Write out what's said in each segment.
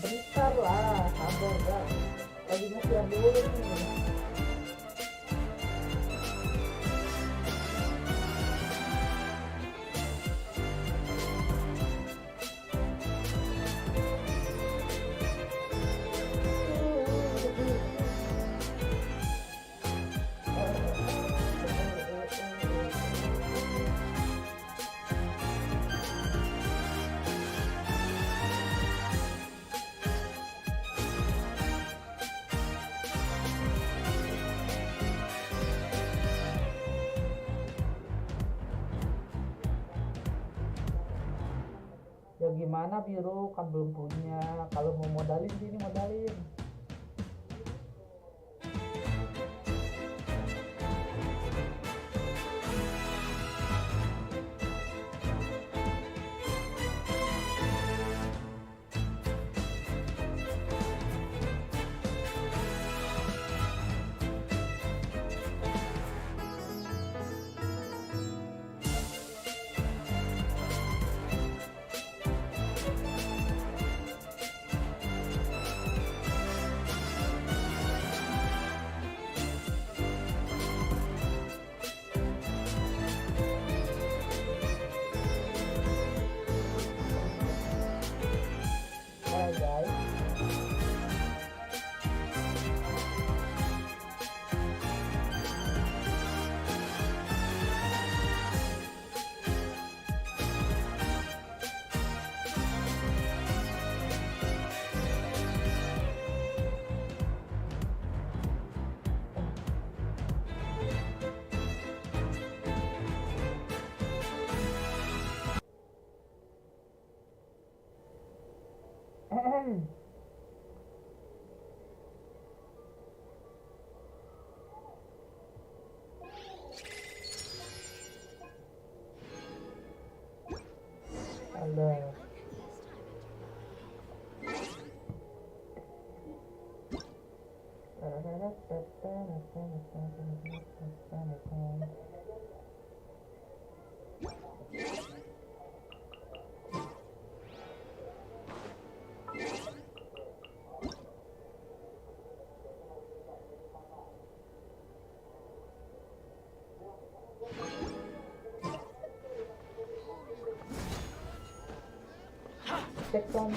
Bentar lah, sabar gak? Lagi nge-share dulu nih. Ya gimana biru, kan belum punya. Kalau mau modalin sini modalin. Halo. Cek sound,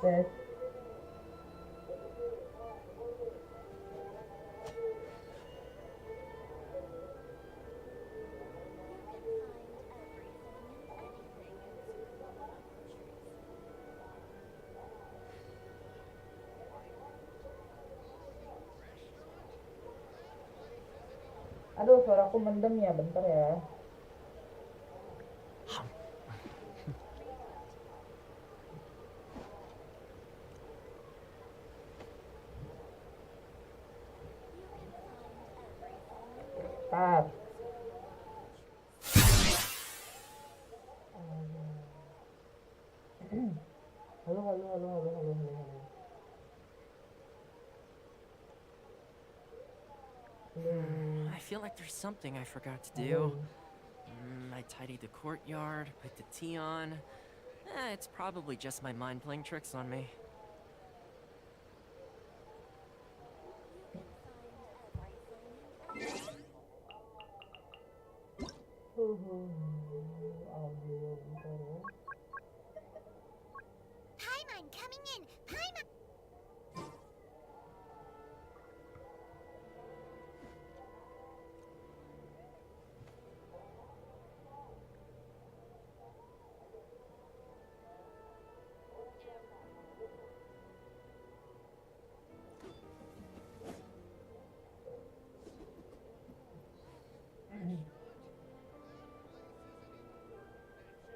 tes. Aduh, suaraku mendem ya, bentar ya. Start. Halo. I feel like there's something I forgot to do. I tidied the courtyard, put the tea on. It's probably just my mind playing tricks on me. Paimon coming in! Paimon!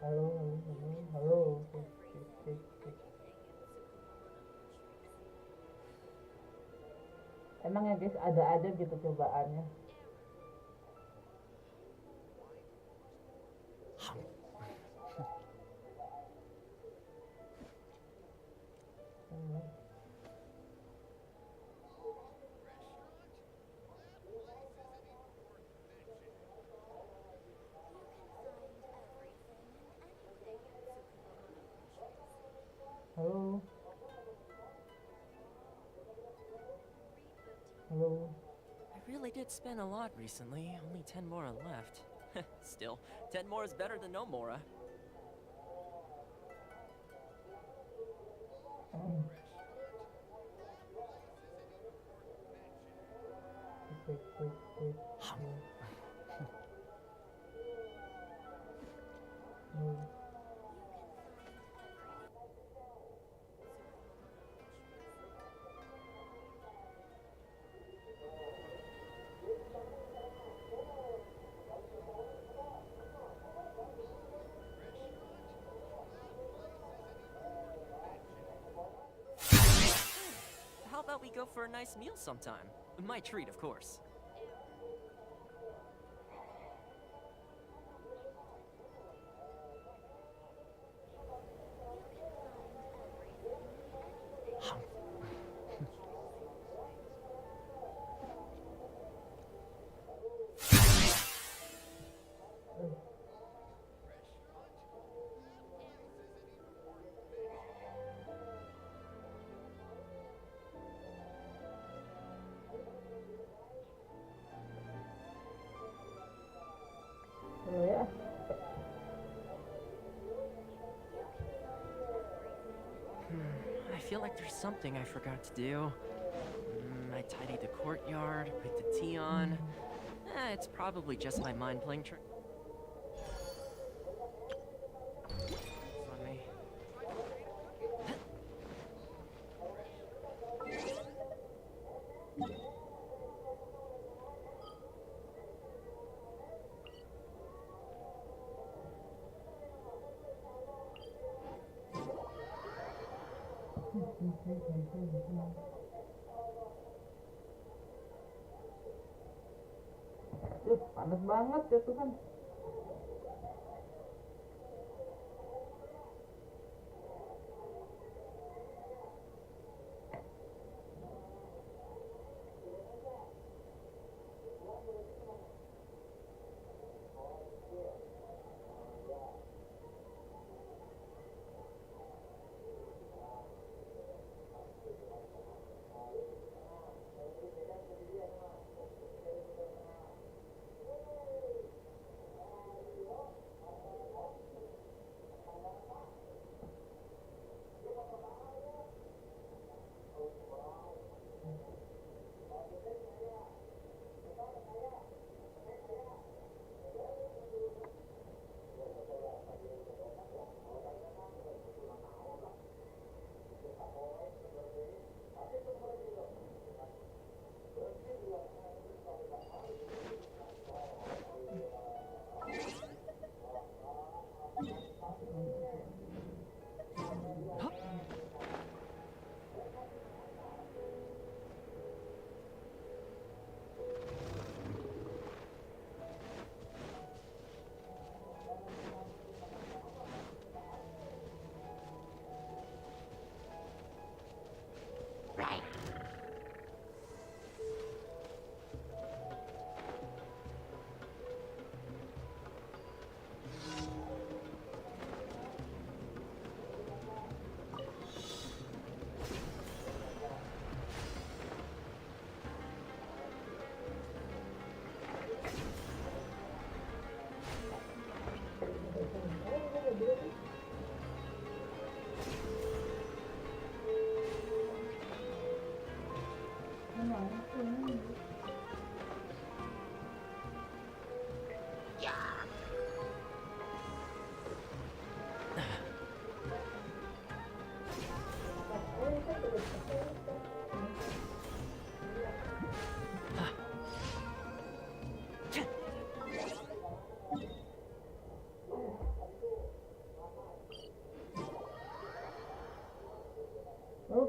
Halo, halo, halo, halo. Cek, cek, cek, cek. Emang ya guys, ada aja gitu cobaannya. Halo. Halo. I really did spend a lot recently. Only 10 more are left. Still, 10 more is better than no more. Cek, cek, cek. How about we go for a nice meal sometime? My treat, of course. Halo ya. I feel like there's something I forgot to do. I tidied the courtyard, put the tea on. It's probably just my mind playing trick on me. Panas banget ya tuh kan.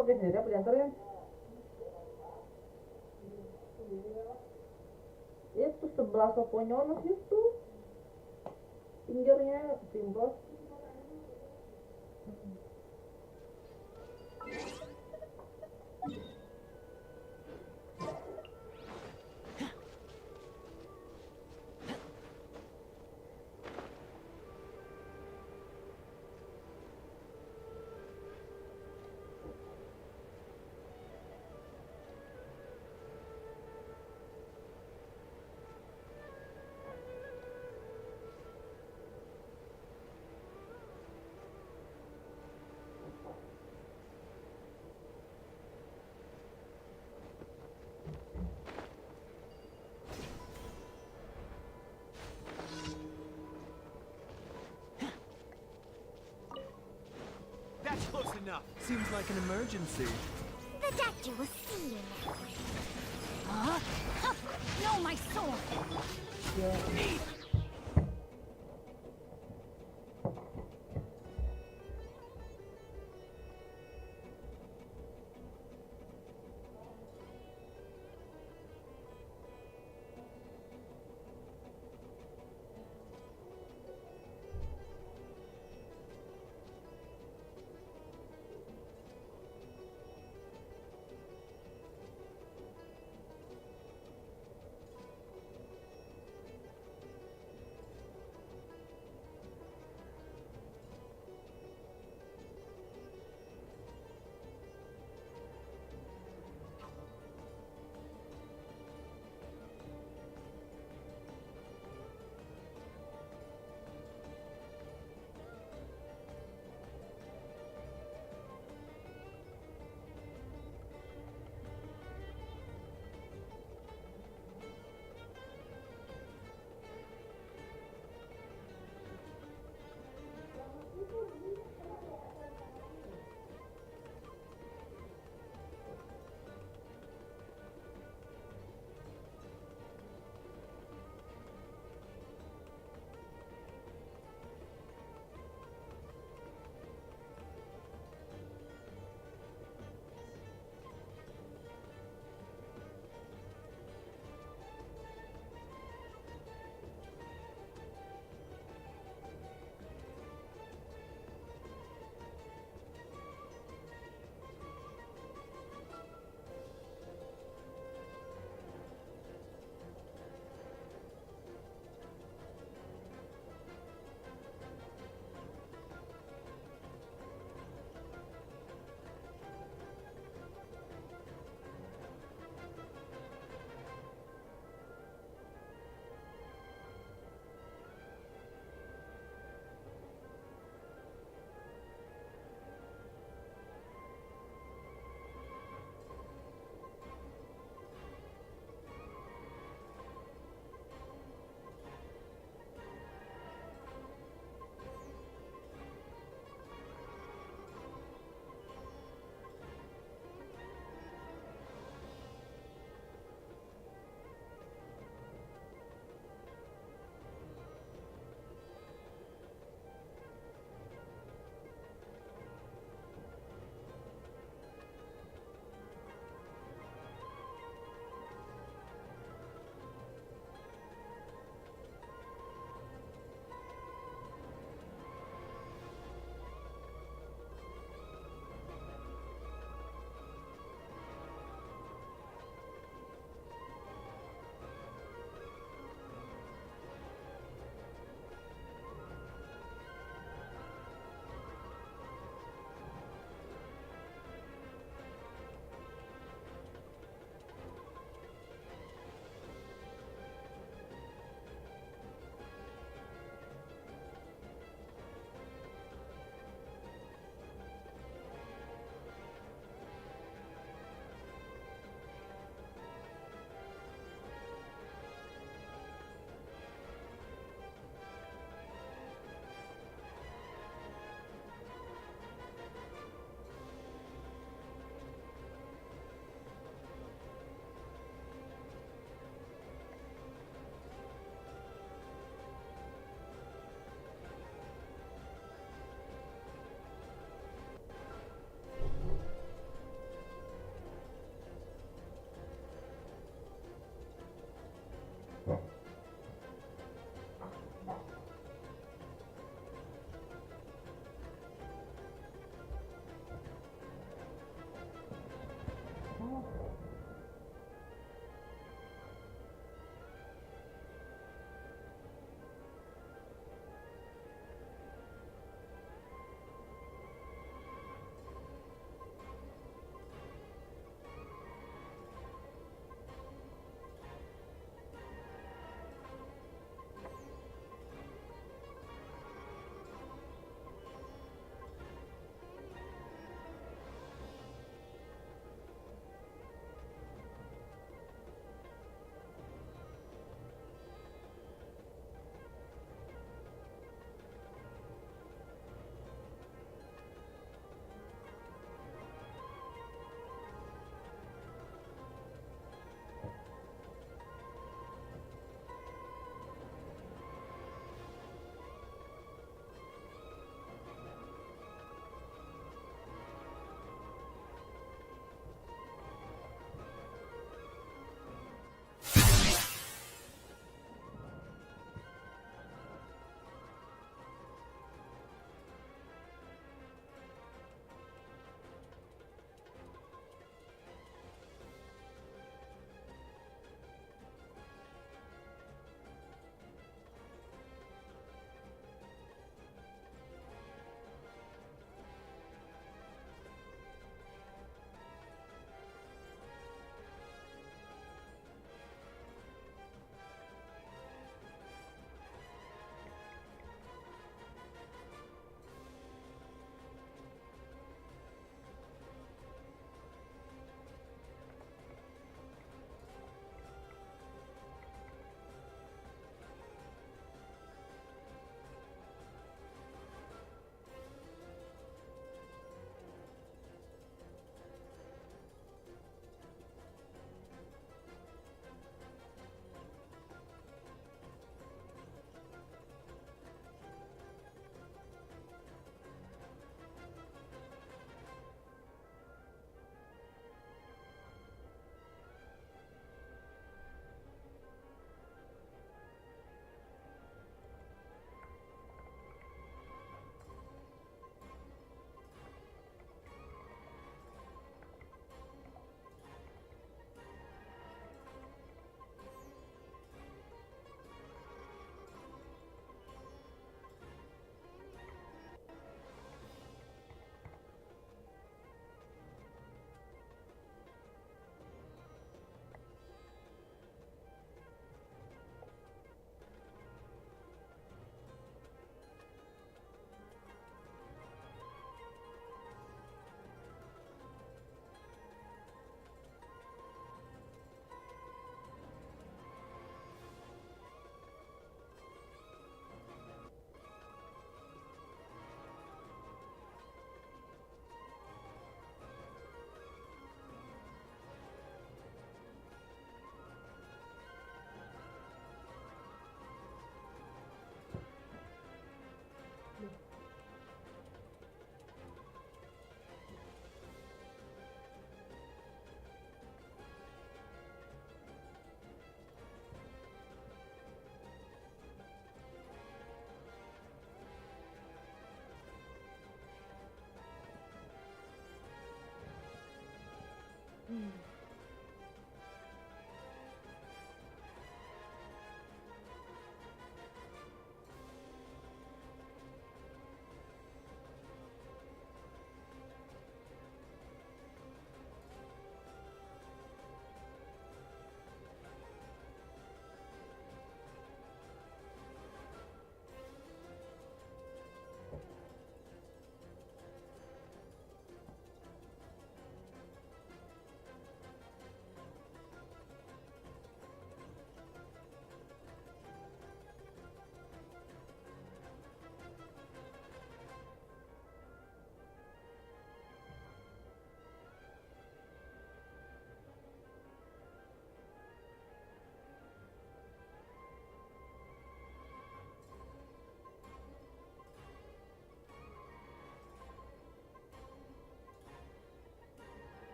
pakai sendiri apa diantarin? Itu sebelah soponyonos itu pinggirnya timbos. That's close enough. Seems like an emergency. The doctor will see you now. Huh? Huh. No, my sword!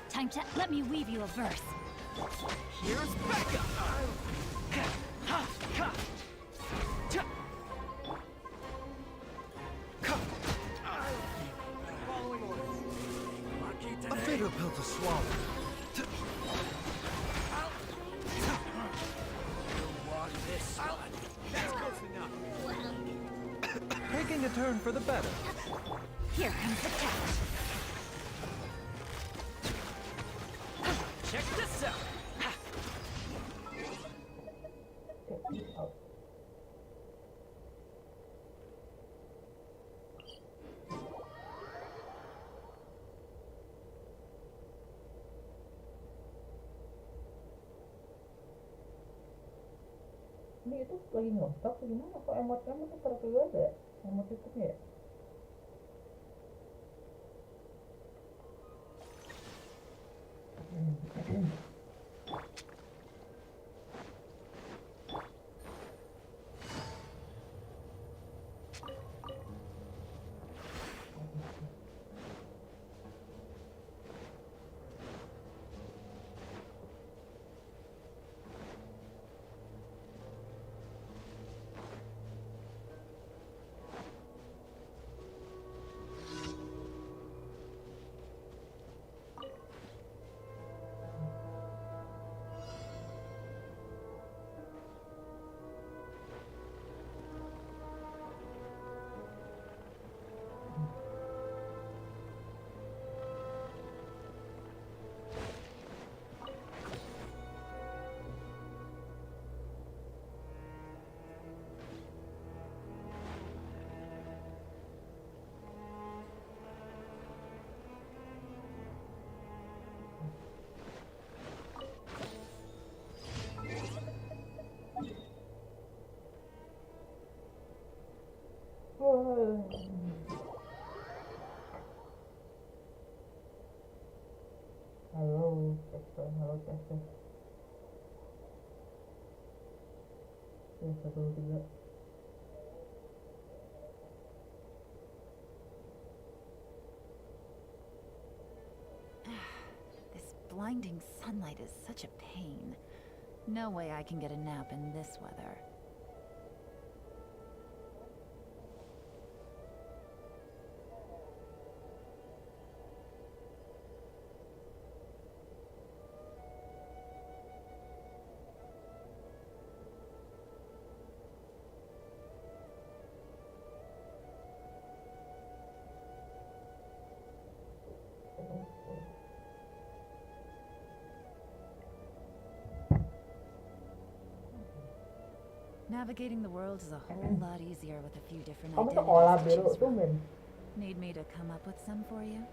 Time to let me weave you a verse. Here's Becca! Following orders. A bitter pill to swallow. You want this one? That's close enough. Taking a turn for the better. Here comes the catch. Check this out. Ini itu lagi ngestok gimana kok emot-emot tuh terus ada emot YouTube-nya ya? Halo, Chester. Ya, 1, 2, 3. This blinding sunlight is such a pain. No way I can get a nap in this weather. Navigating the world is a whole lot easier with a few different Kamu sekolah identities to biru choose tuh, from. men. Need me to come up with some for you?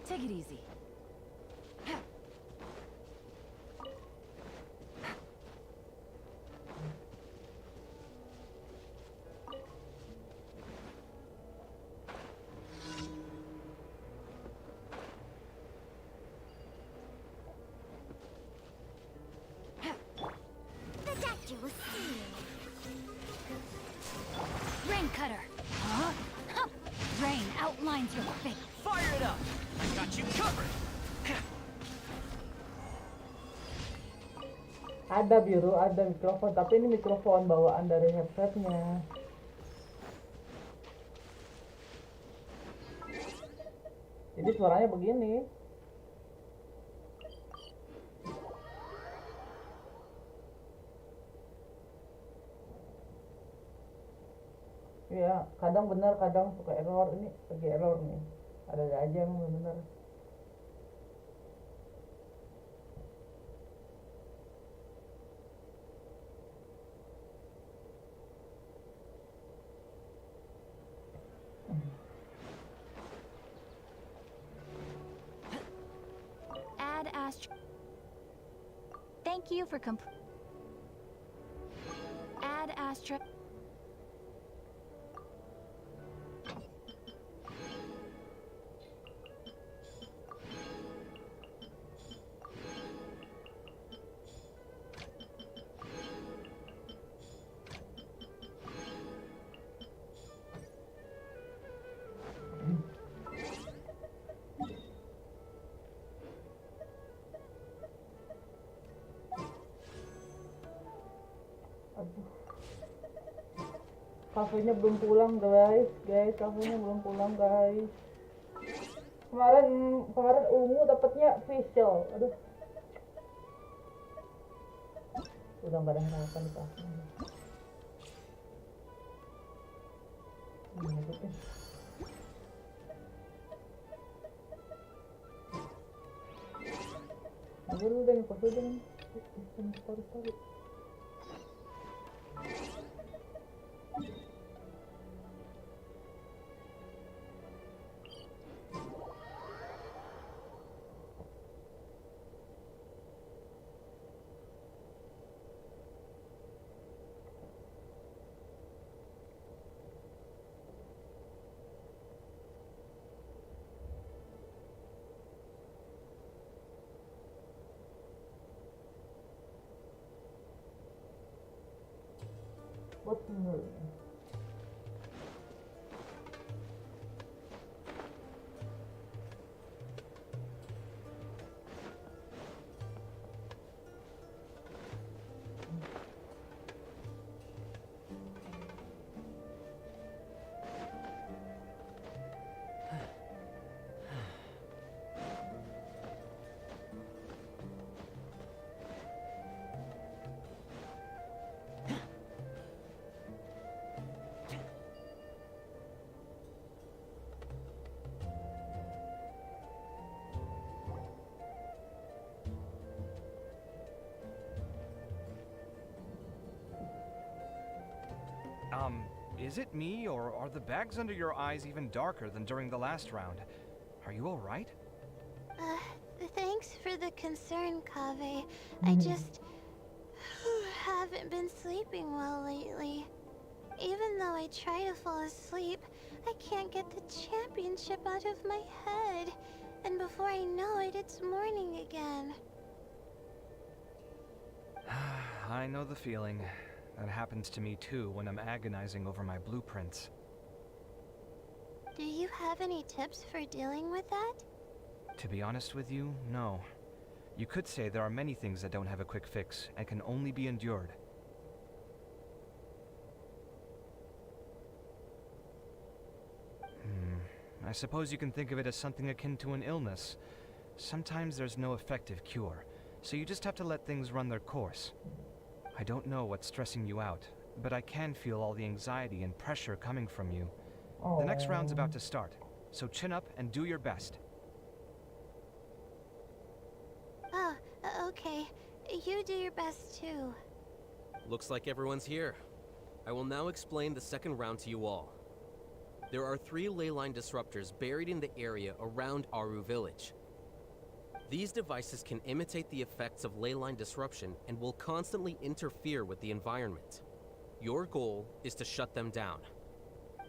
Take it easy. Rain cutter. Huh? Huh. Rain outlines your fate. Fire it up! I got you covered! Ada biru, ada mikrofon, tapi ini mikrofon bawaan dari headsetnya. Jadi suaranya begini. Iya, kadang benar, kadang suka error. Ini lagi error nih. Ada aja emang benar. Add Astro. Thank you for past trip. Aduh. Kafenya belum pulang guys, kafenya belum pulang guys. Kemarin ungu dapatnya facial. Aduh. Udah nggak ada harapan di kafe. Ngikutin. Ambil dulu deh, pas dulu deh. Tarik. Bener. Is it me, or are the bags under your eyes even darker than during the last round? Are you alright? Thanks for the concern, Kaveh. I just haven't been sleeping well lately. Even though I try to fall asleep, I can't get the championship out of my head. And before I know it, it's morning again. I know the feeling. That happens to me too when I'm agonizing over my blueprints. Do you have any tips for dealing with that? To be honest with you, no. You could say there are many things that don't have a quick fix and can only be endured. I suppose you can think of it as something akin to an illness. Sometimes there's no effective cure, so you just have to let things run their course. I don't know what's stressing you out, but I can feel all the anxiety and pressure coming from you. The next round's about to start, so chin up and do your best. Oh, okay. You do your best too. Looks like everyone's here. I will now explain the second round to you all. There are 3 ley line disruptors buried in the area around Aru village. These devices can imitate the effects of ley line disruption and will constantly interfere with the environment. Your goal is to shut them down.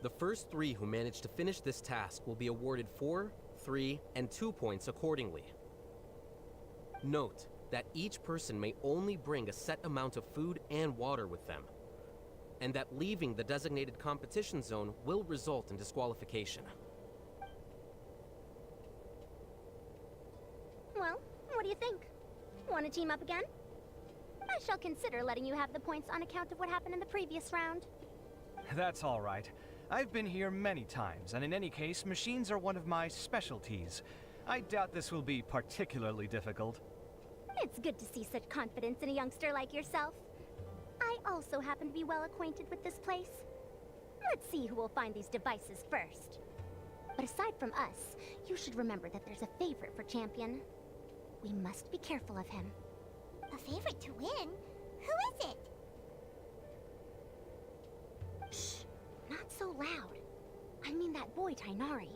The first 3 who manage to finish this task will be awarded 4, 3, and 2 points accordingly. Note that each person may only bring a set amount of food and water with them, and that leaving the designated competition zone will result in disqualification. Well, what do you think? Want to team up again? I shall consider letting you have the points on account of what happened in the previous round. That's all right. I've been here many times, and in any case, machines are one of my specialties. I doubt this will be particularly difficult. It's good to see such confidence in a youngster like yourself. I also happen to be well acquainted with this place. Let's see who will find these devices first. But aside from us, you should remember that there's a favorite for Champion. We must be careful of him. A favorite to win? Who is it? Shh! Not so loud. I mean that boy Tainari.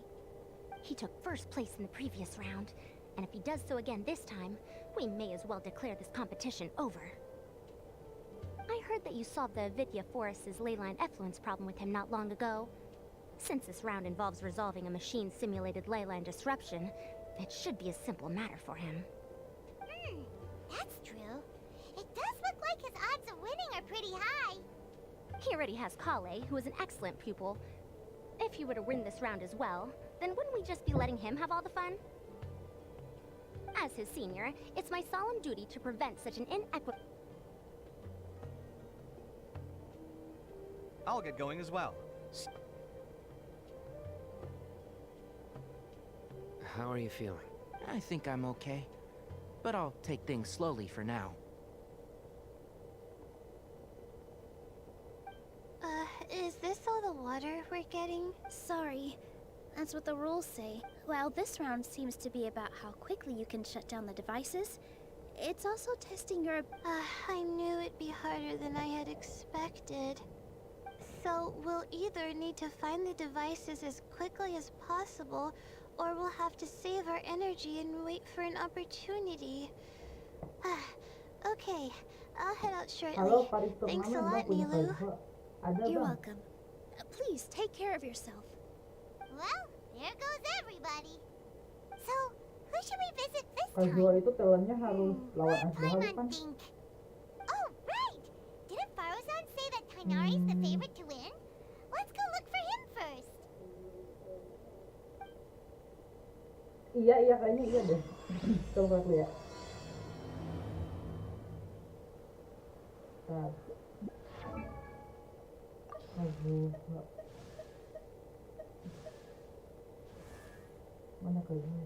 He took first place in the previous round, and if he does so again this time, we may as well declare this competition over. I heard heard that you solved the Vidya Forest's leyline effluence problem with him not long ago. Since this round involves resolving a machine-simulated leyline disruption, it should be a simple matter for him. That's true. It does look like his odds of winning are pretty high. He already has Kale, who is an excellent pupil. If he were to win this round as well, then wouldn't we just be letting him have all the fun? As his senior, it's my solemn duty to prevent such an inequitable... I'll get going as well. How are you feeling? I think I'm okay, but I'll take things slowly for now. Is this all the water we're getting? Sorry. That's what the rules say. While this round seems to be about how quickly you can shut down the devices, it's also testing your... I knew it'd be harder than I had expected. So we'll either need to find the devices as quickly as possible, or we'll have to save our energy and wait for an opportunity. Okay, I'll head out shortly. Halo, Paris Thanks a turnamen lot, punya Nilu. Kazuma. Ada You're bang? welcome. Please take care of yourself. Well, there goes everybody. So, who should we visit this Kazuma time? itu talentnya harus lawan Let Asbahar Paimon kan? think. Oh, right! Didn't Farozan say that Tainari's the favorite to win? Let's go look for him first. Iya kayaknya iya deh. Coba aku ya. Kazuma. Mana Kazuma?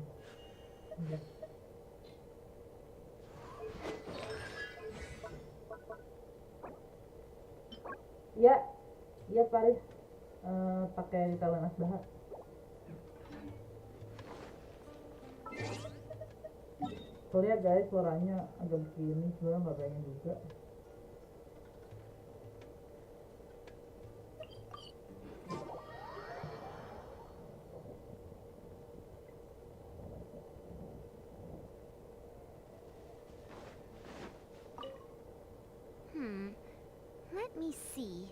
Enggak. Iya Paris. Pakai talent Asbahar. Sorry ya guys, suaranya agak begini, sebenarnya nggak pengen juga. Let me see.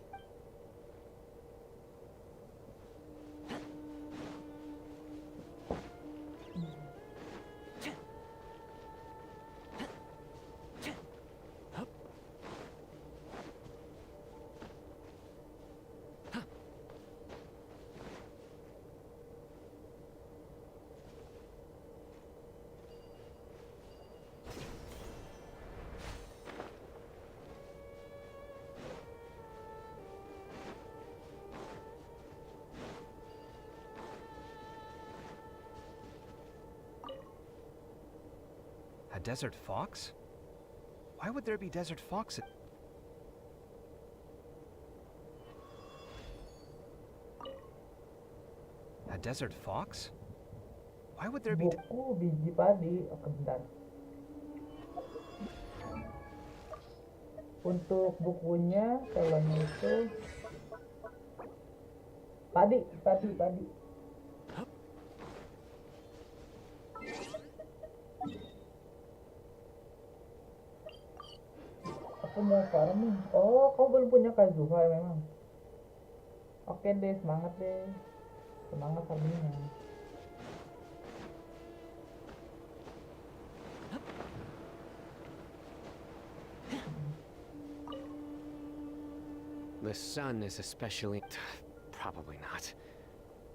A desert fox? Why would there be desert foxes? A desert fox? Why would there be... Buku biji padi. Oke, bentar. Untuk bukunya, talentnya itu padi. Aku mau farming. Oh, kamu belum punya Kazuha ya memang. Oke deh, semangat deh. Semangat farmingnya. The sun is especially... Probably not.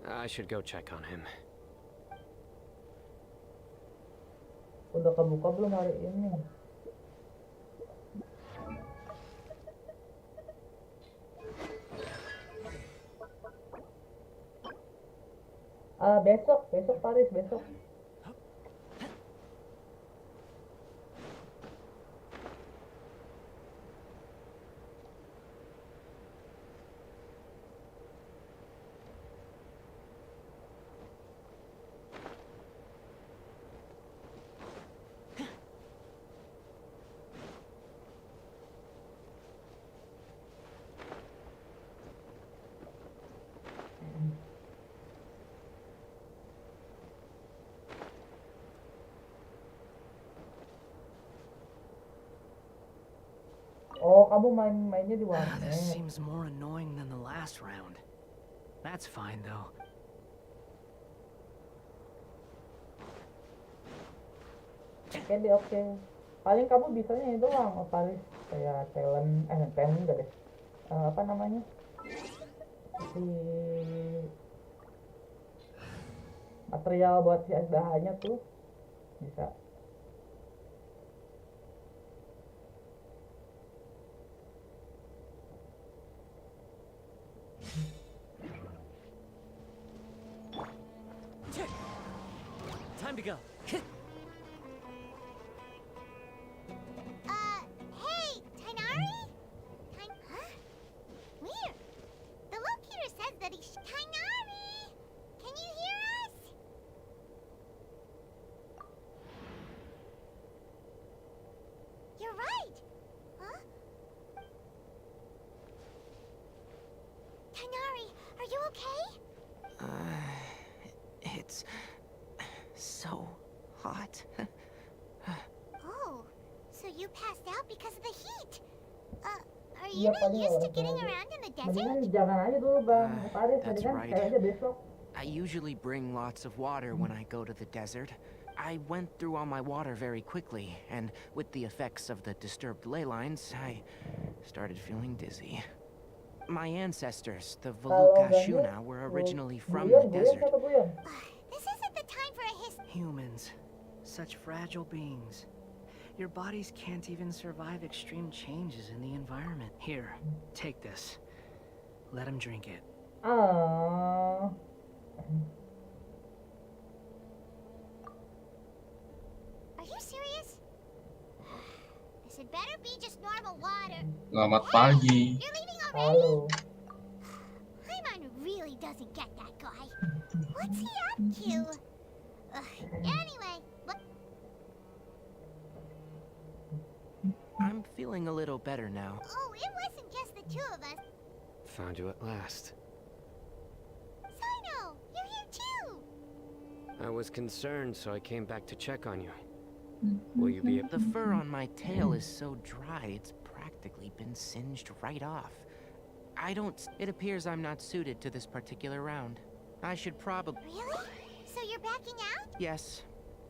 I should go check on him. Udah kebuka belum hari ini? Besok Paris, besok. Oh, kamu mainnya di This warnet. seems more annoying than the last round. That's fine though. Oke deh, oke. Paling kamu bisanya itu doang, Paris kayak talent, enggak deh. Apa namanya? Si material buat si SDH-nya tuh bisa. Time to go. Hey, Tainari? Huh? Weird. The locator says that Tainari! Can you hear us? You're right. Huh? Tainari, are you okay? It's so hot. Oh, so you passed out because of the heat. Are Iya, you not paling used to olahraga getting aja. around in the Mendingan desert? jangan aja dulu bang, Paris. That's Mendingan right. kayak aja besok. I usually bring lots of water when I go to the desert. I went through all my water very quickly, and with the effects of the disturbed ley lines, I started feeling dizzy. My ancestors, the Kalau Valukashuna, were originally from the desert. Siapa Guyon? This isn't the time for a Humans, such fragile beings. Your bodies can't even survive extreme changes in the environment. Here, take this. Let him drink it. Ah, Are you serious? This had better be just normal water. Selamat pagi. You're leaving already? halo. Paimon really doesn't get that guy. What's he up to? Anyway, what? I'm feeling a little better now. Oh, it wasn't just the two of us. Found you at last. Sino, you're here too. I was concerned, so I came back to check on you. Will you be able The fur on my tail is so dry, it's practically been singed right off. It appears I'm not suited to this particular round. I should probably... Really? So you're backing out? Yes.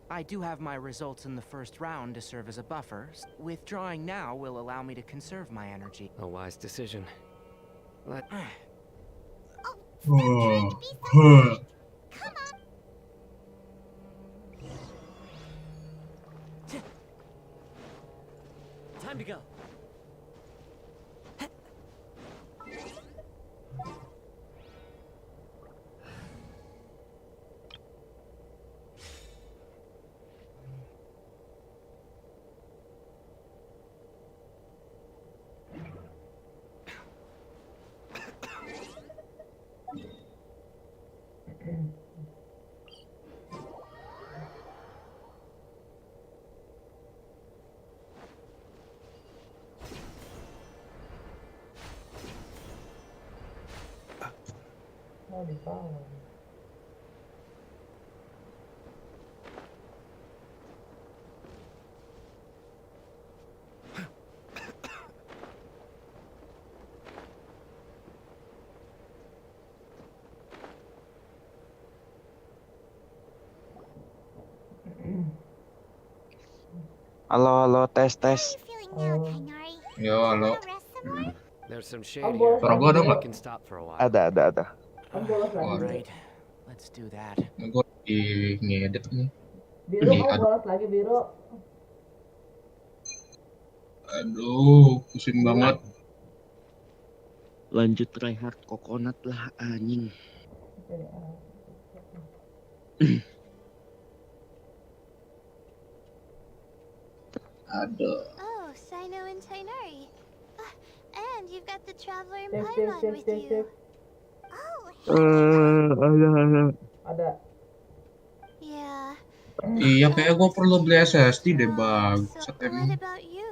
I do have my results in the first round to serve as a buffer. Withdrawing now will allow me to conserve my energy. a wise decision? Oh, stop Oh, trying to be so sweet. Come on. Time to go. Oh, di bawah. Halo, tes. How are you feeling now, Tainari? Yo, halo. Wanna rest some more? There's some shade Kamu here. bolos Suara gua ada lagi. nggak? We can stop for a while. Ada. Kamu bolos lagi. Wah, Right. Let's do that. Gue lagi ngedit nih. Biru, Lagi kamu ada. bolos lagi, Biru. Aduh, pusing banget. Lanjut tryhard coconut lah anjing. Oke, Aduh. Oh, Sino and Tainari. And you've got the Traveler and cek. Paimon with you. Oh, Ada. yeah. Iya, kayak gue perlu beli SSD deh, So, bagus what emang. about you?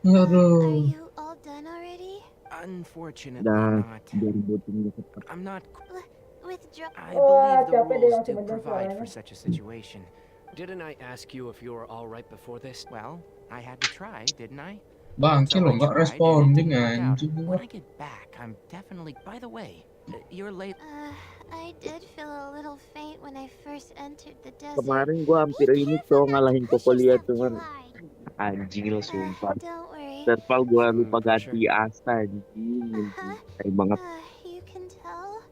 Aduh. Are you all done already? Unfortunately Dah, not. biar buatin gue cepet. I'm not... Withdraw. I Wah, believe the capek deh rules masih do mendengar provide suaranya. for such a situation. Didn't I ask you if you were all right before this? Well, I had to try, didn't I? Bangke So lo I nggak tried, and it responding didn't work out. anjing. When I get back, I'm definitely. By the way, you're late. I did feel a little faint when I first entered the desert. Kemarin gua hampir Be ini careful not to ngalahin push Kokolia yourself too cuman hard. anjing lo sumpah. Don't worry. Terpal gua lupa Pressure. ganti asa anjing. Kayak banget. You can tell.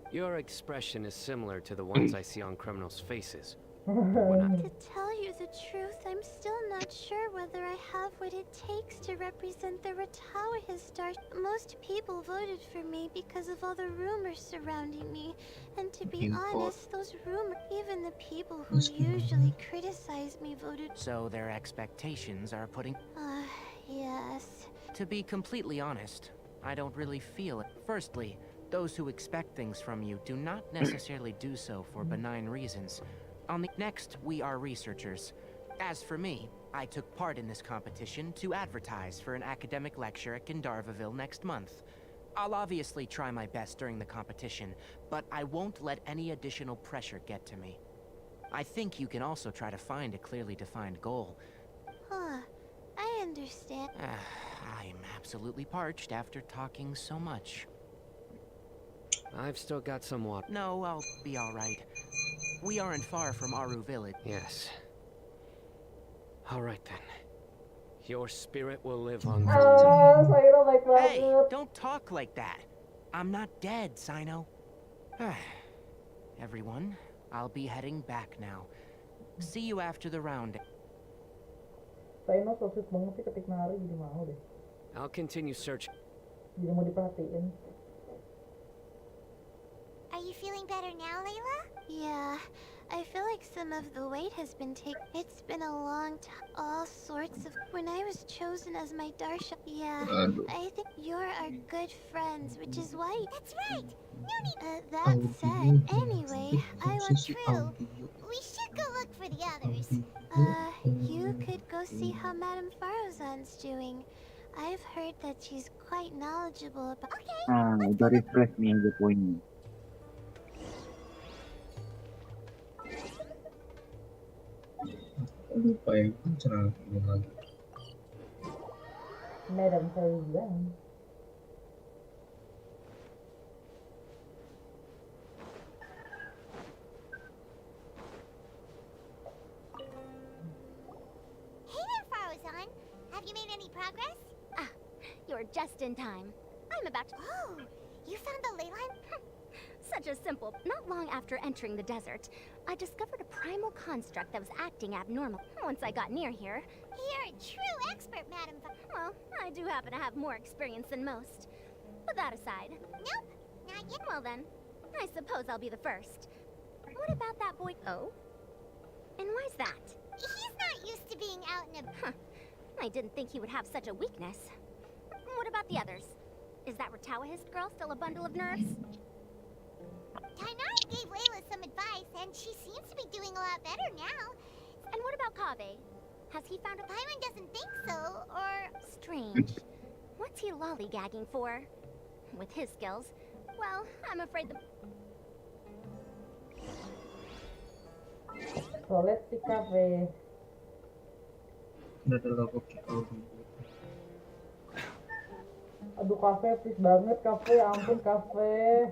Your expression is similar to the ones I see on criminals' faces. When I... To tell you the truth, I'm still not sure whether I have what it takes to represent the Ratawa Star. Most people voted for me because of all the rumors surrounding me. And to be honest, those rumors, even the people who usually criticize me voted. So their expectations are putting. Yes. To be completely honest, I don't really feel it. Firstly, those who expect things from you do not necessarily do so for benign reasons. Next, we are researchers. As for me, I took part in this competition to advertise for an academic lecture at Gandharvaville next month. I'll obviously try my best during the competition, but I won't let any additional pressure get to me. I think you can also try to find a clearly defined goal. I understand. I'm absolutely parched after talking so much. I've still got some water. No, I'll be all right. We aren't far from Aru village. Yes. All right then. Your spirit will live on. Saya baik Hey, banget. don't talk like that. I'm not dead, Sino. Everyone, I'll be heading back now. See you after the round. Saya so sweet banget sih ketik nari, jadi mau deh. I'll continue searching. Jadi mau diperhatiin. Are you feeling better now, Layla? Yeah, I feel like some of the weight has been taken. It's been a long time. All sorts of. When I was chosen as my Darsha. Yeah, I think you're our good friends, which is why. That's right. No need. That said, anyway, I want True. We should go look for the others. You could go see how Madame Farozan's doing. I've heard that she's quite knowledgeable about. Okay. Udah refresh nih aja poinnya. Lupa ya, cerah lagi. Madam Farozan. Hey there, Farozan. Have you made any progress? You're just in time. I'm about to. Oh, you found the ley line? Such a simple. Not long after entering the desert, I discovered a primal construct that was acting abnormal. Once I got near here. You're a true expert, Madam. Well, I do happen to have more experience than most. But that aside. Nope, not yet. Well then, I suppose I'll be the first. What about that boy? Oh? And why's that? He's not used to being out in a. I didn't think he would have such a weakness. What about the others? Is that Ratawahist girl still a bundle of nerves? Tainara gave Layla some advice, and she seems to be doing a lot better now. And what about Kaveh? Has he found a... Paimon doesn't think so, or... Strange. What's he lollygagging for? With his skills, well, I'm afraid the... So let's see cafe. Udah terlalu kita. Aduh kafe please banget kafe, ya ampun kafe.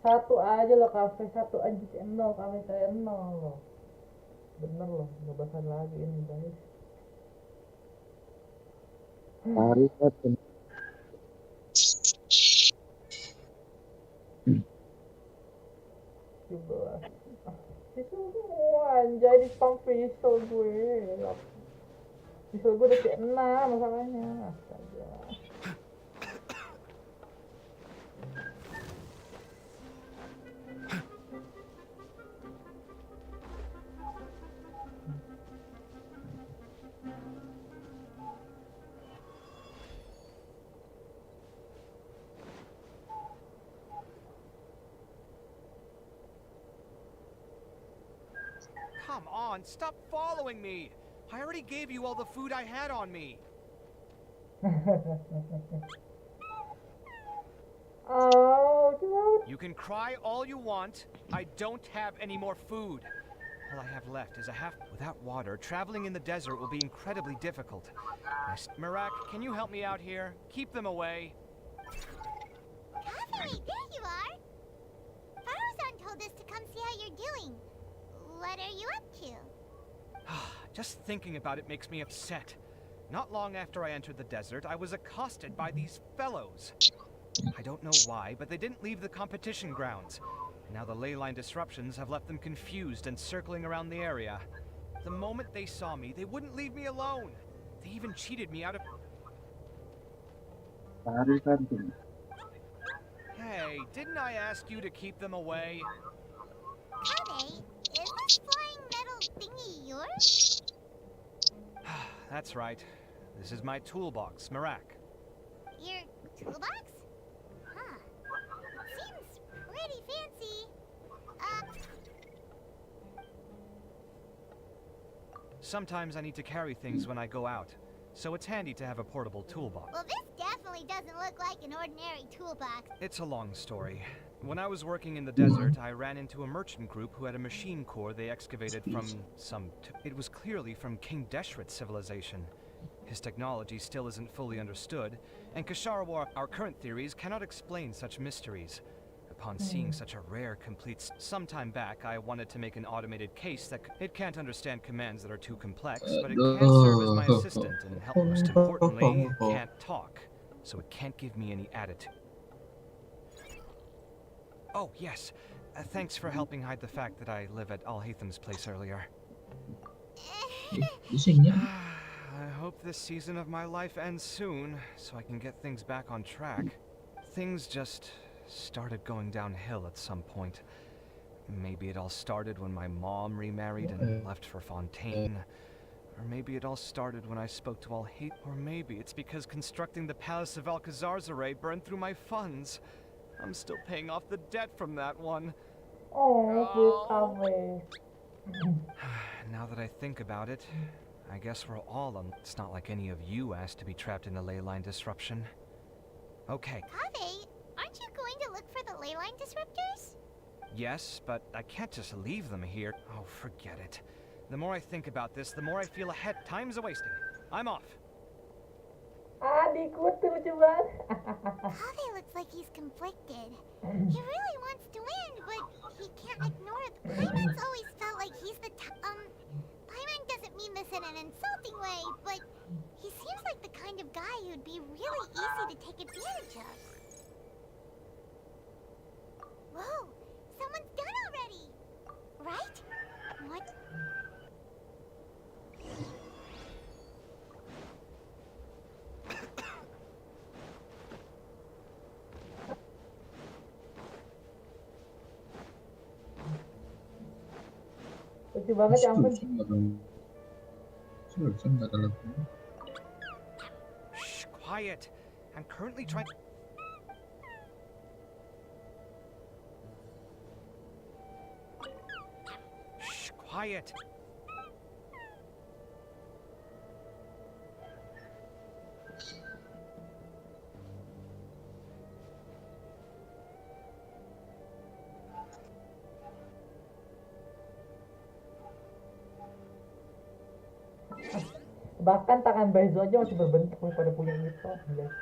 Satu aja loh kafe, satu aja sih nol, kafe saya nol loh. Bener loh, nggak basah lagi ini guys. Harus kan. Pistol gue, anjay di spam pistol gue. Pistol gue udah C6 masalahnya. Astaga. Come on, stop following me! I already gave you all the food I had on me. Oh, dude. You can cry all you want. I don't have any more food. All I have left is a half. Without water, traveling in the desert will be incredibly difficult. Marak, can you help me out here? Keep them away. Kathy, there you are! Farazan told us to come see how you're doing. What are you up to? Just thinking about it makes me upset. Not long after I entered the desert, I was accosted by these fellows. I don't know why, but they didn't leave the competition grounds. Now the ley line disruptions have left them confused and circling around the area. The moment they saw me, they wouldn't leave me alone. They even cheated me out of... Hey, didn't I ask you to keep them away? Kade, is this flying metal thingy yours? That's right. This is my toolbox, Marak. Your toolbox? Huh. Seems pretty fancy. Sometimes I need to carry things when I go out, so it's handy to have a portable toolbox. Well, this definitely doesn't look like an ordinary toolbox. It's a long story. When I was working in the desert, I ran into a merchant group who had a machine core they excavated from it was clearly from King Deshret's civilization. His technology still isn't fully understood, and Kasharawa, our current theories, cannot explain such mysteries. Upon seeing such a rare, complete sometime back, I wanted to make an automated case that it can't understand commands that are too complex, but it can serve as my assistant and help. Most importantly, it can't talk, so it can't give me any attitude. Oh, yes. Thanks for helping hide the fact that I live at Alhatham's place earlier. I hope this season of my life ends soon, so I can get things back on track. Things just started going downhill at some point. Maybe it all started when my mom remarried and left for Fontaine. Or maybe it all started when I spoke to Alhaith. Or maybe it's because constructing the Palace of Alcazar's burned through my funds. I'm still paying off the debt from that one. Oh, Now that I think about it, I guess we're all on. It's not like any of you asked to be trapped in a ley line disruption. Okay. Kade, aren't you going to look for the ley line disruptors? Yes, but I can't just leave them here. Oh, forget it. The more I think about this, the more I feel ahead. Time's a wasting. I'm off. Adikku tuh lucu banget. Kade looks like he's conflicted. He really wants to win, but he can't ignore it. Paimon's always felt like he's the Paimon doesn't mean this in an insulting way, but he seems like the kind of guy who'd be really easy to take advantage of. Whoa, someone's done already, right? What? Lucu banget ya ampun. Shh, quiet. I'm currently trying. Shh, quiet. Bahkan tangan Baizo aja masih berbentuk daripada punya gitu. Guys.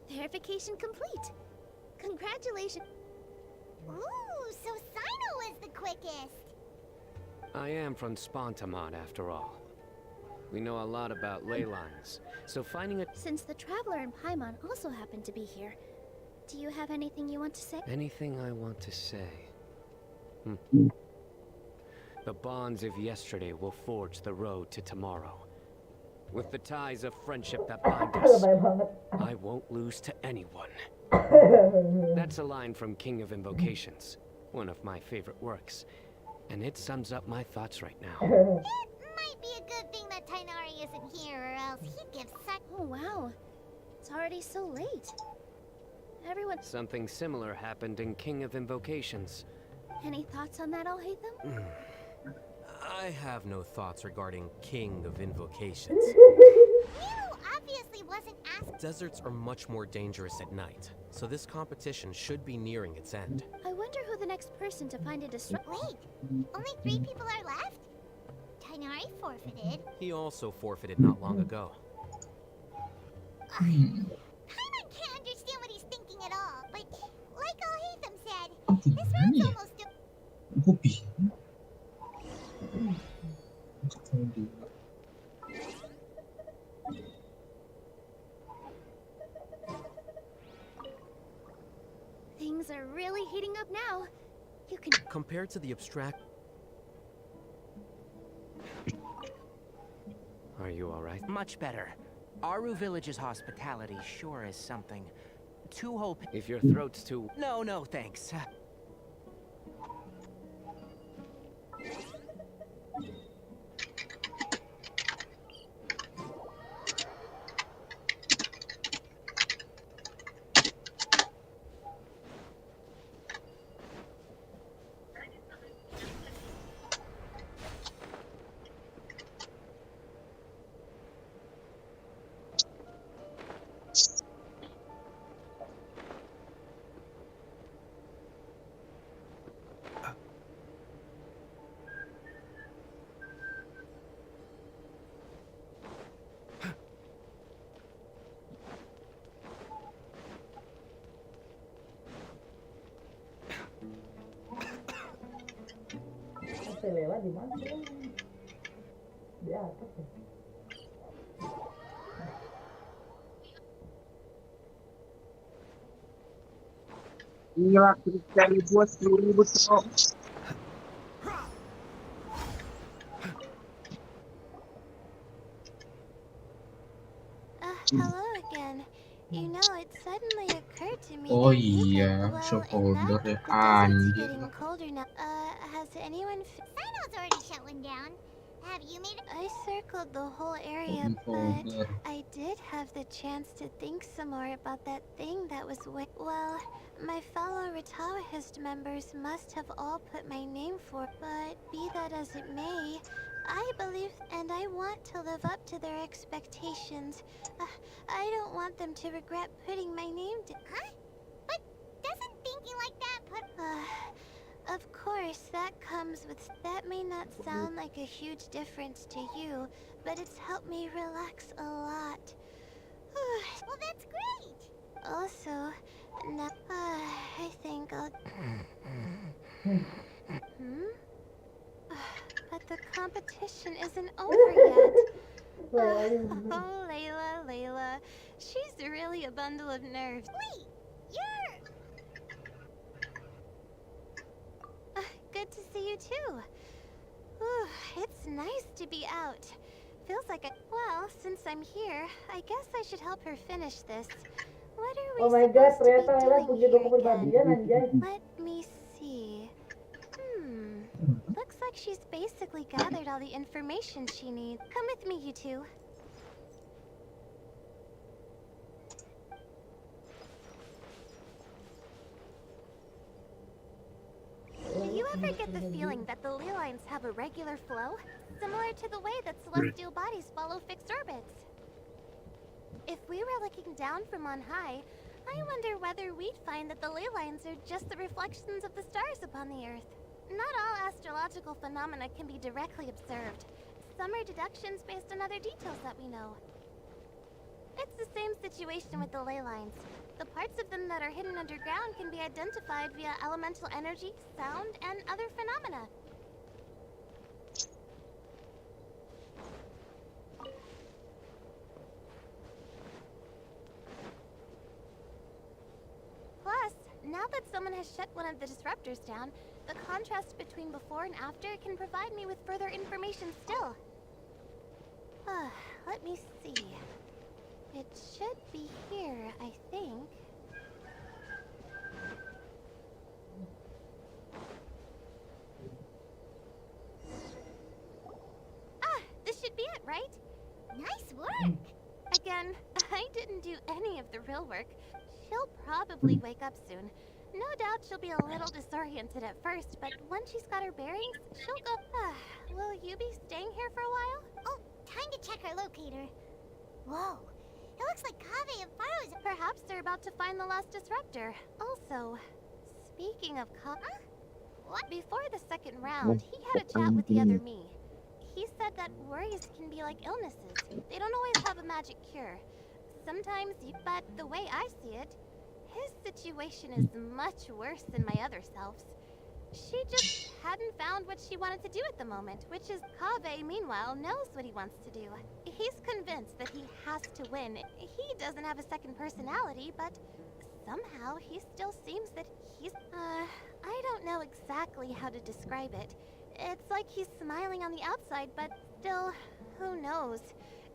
Verification complete. Congratulations. Ooh, so Sino was the quickest. I am from Spontamon, after all. We know a lot about ley lines, so finding a... Since the Traveler and Paimon also happen to be here, do you have anything you want to say? Anything I want to say? The bonds of yesterday will forge the road to tomorrow. With the ties of friendship that bind us, Lebay banget. I won't lose to anyone. That's a line from King of Invocations, one of my favorite works, and it sums up my thoughts right now. It might be a good thing that Tainari isn't here, or else he'd give such. Oh wow, it's already so late. Everyone. Something similar happened in King of Invocations. Any thoughts on that, Al-Haytham? I have no thoughts regarding King of Invocations. You obviously wasn't asked. Deserts are much more dangerous at night, so this competition should be nearing its end. I wonder who the next person to find a disrupt. Wait, only 3 people are left? Tainari forfeited. He also forfeited not long ago. Paimon can't understand what he's thinking at all, but like Al-Haytham said, this round's almost done. Hobi. Things are really heating up now. You can. Compared to the abstract... Are you alright? Much better. Aru Village's hospitality sure is something to hope. If your throat's too... No, thanks. Lela di mana? Di atas ya. Gila, kali buat 10.000 stok. Hello again. You know, it suddenly occurred to me. Oh that you iya, could shop blow holder at ya. night. The desert's Anjir. getting colder now. Has anyone? Sino's already shut one down. Have you made? I circled the whole area, Shop but holder. I did have the chance to think some more about that thing that was well, my fellow Retawahist members must have all put my name for, but be that as it may, I believe and I want to live up to their expectations. I don't want them to regret putting my name down. Huh? But doesn't thinking like that put... Of course, that comes with... That may not sound like a huge difference to you, but it's helped me relax a lot. Well, that's great! Also, now... I think I'll... But the competition isn't over yet. Oh, Layla. She's really a bundle of nerves. Wait, you're... Good to see you too. It's nice to be out. Feels like a... Well, since I'm here, I guess I should help her finish this. What are we Oh my god, supposed to be ternyata Lela doing punya here kepribadian anjay. Let me see. Looks like she's basically gathered all the information she needs. Come with me, you two. Do you ever get the feeling that the ley lines have a regular flow? Similar to the way that celestial bodies follow fixed orbits? If we were looking down from on high, I wonder whether we'd find that the ley lines are just the reflections of the stars upon the Earth. Not all astrological phenomena can be directly observed. Some are deductions based on other details that we know. It's the same situation with the ley lines. The parts of them that are hidden underground can be identified via elemental energy, sound, and other phenomena. Plus, now that someone has shut one of the disruptors down, the contrast between before and after can provide me with further information still. Let me see. It should be here, I think. This should be it, right? Nice work! Again, I didn't do any of the real work. She'll probably wake up soon. No doubt she'll be a little disoriented at first, but once she's got her bearings, she'll go. Will you be staying here for a while? Oh, time to check our locator. Whoa, it looks like Kaveh and Faro's. Perhaps they're about to find the last disruptor. Also, speaking of What? before the second round, he had a chat with the other me. He said that worries can be like illnesses. They don't always have a magic cure. Sometimes but the way I see it, his situation is much worse than my other self's. She just hadn't found what she wanted to do at the moment, which is Kaveh, meanwhile, knows what he wants to do. He's convinced that he has to win. He doesn't have a second personality, but somehow he still seems that he's... I don't know exactly how to describe it. It's like he's smiling on the outside, but still, who knows?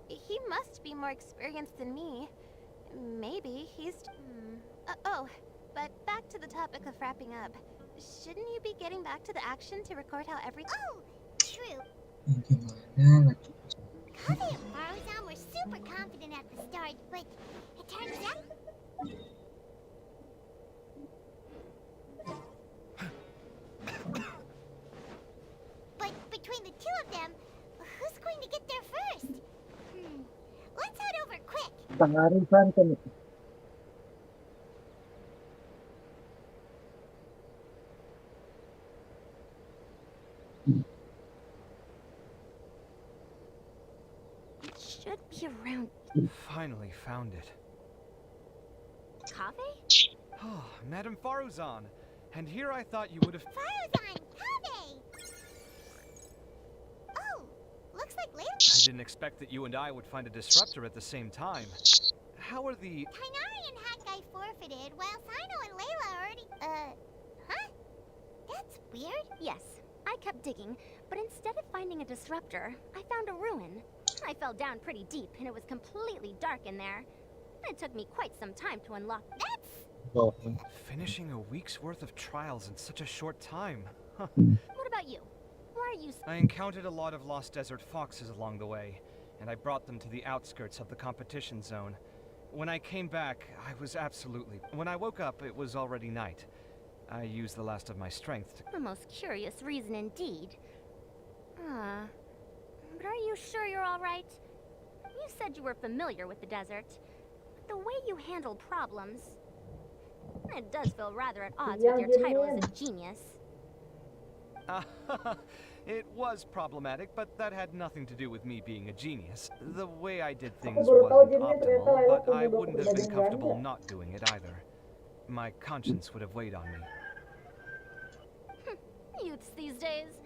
He must be more experienced than me. Maybe he's... but back to the topic of wrapping up. Shouldn't you be getting back to the action to record how everything... Oh, true. Gimana lagi? Kaveh and Faro's were super confident at the start, but it turns out... But between the two of them, who's going to get there first? Let's head over quick. Tangarin saan kami? It should be around Finally found it. Kaveh? Oh, Madame Faruzan. And here I thought you would have... Faruzan! Kaveh! Oh, looks like later. I didn't expect that you and I would find a disruptor at the same time. How are the... Kainari and Hakai forfeited, while Sino and Layla already... Huh? That's weird. Yes, I kept digging, but instead of finding a disruptor, I found a ruin. I fell down pretty deep, and it was completely dark in there. It took me quite some time to unlock... That's... Oh, Finishing a week's worth of trials in such a short time. Huh. What about you? Why are you... I encountered a lot of lost desert foxes along the way, and I brought them to the outskirts of the competition zone. When I came back, I was absolutely... When I woke up, it was already night. I used the last of my strength to... A most curious reason indeed. But are you sure you're all right? You said you were familiar with the desert. But the way you handle problems... It does feel rather at odds with your title as a genius. It was problematic, but that had nothing to do with me being a genius. The way I did things wasn't optimal, but I wouldn't have been comfortable not doing it either. My conscience would have weighed on me. Youths these days,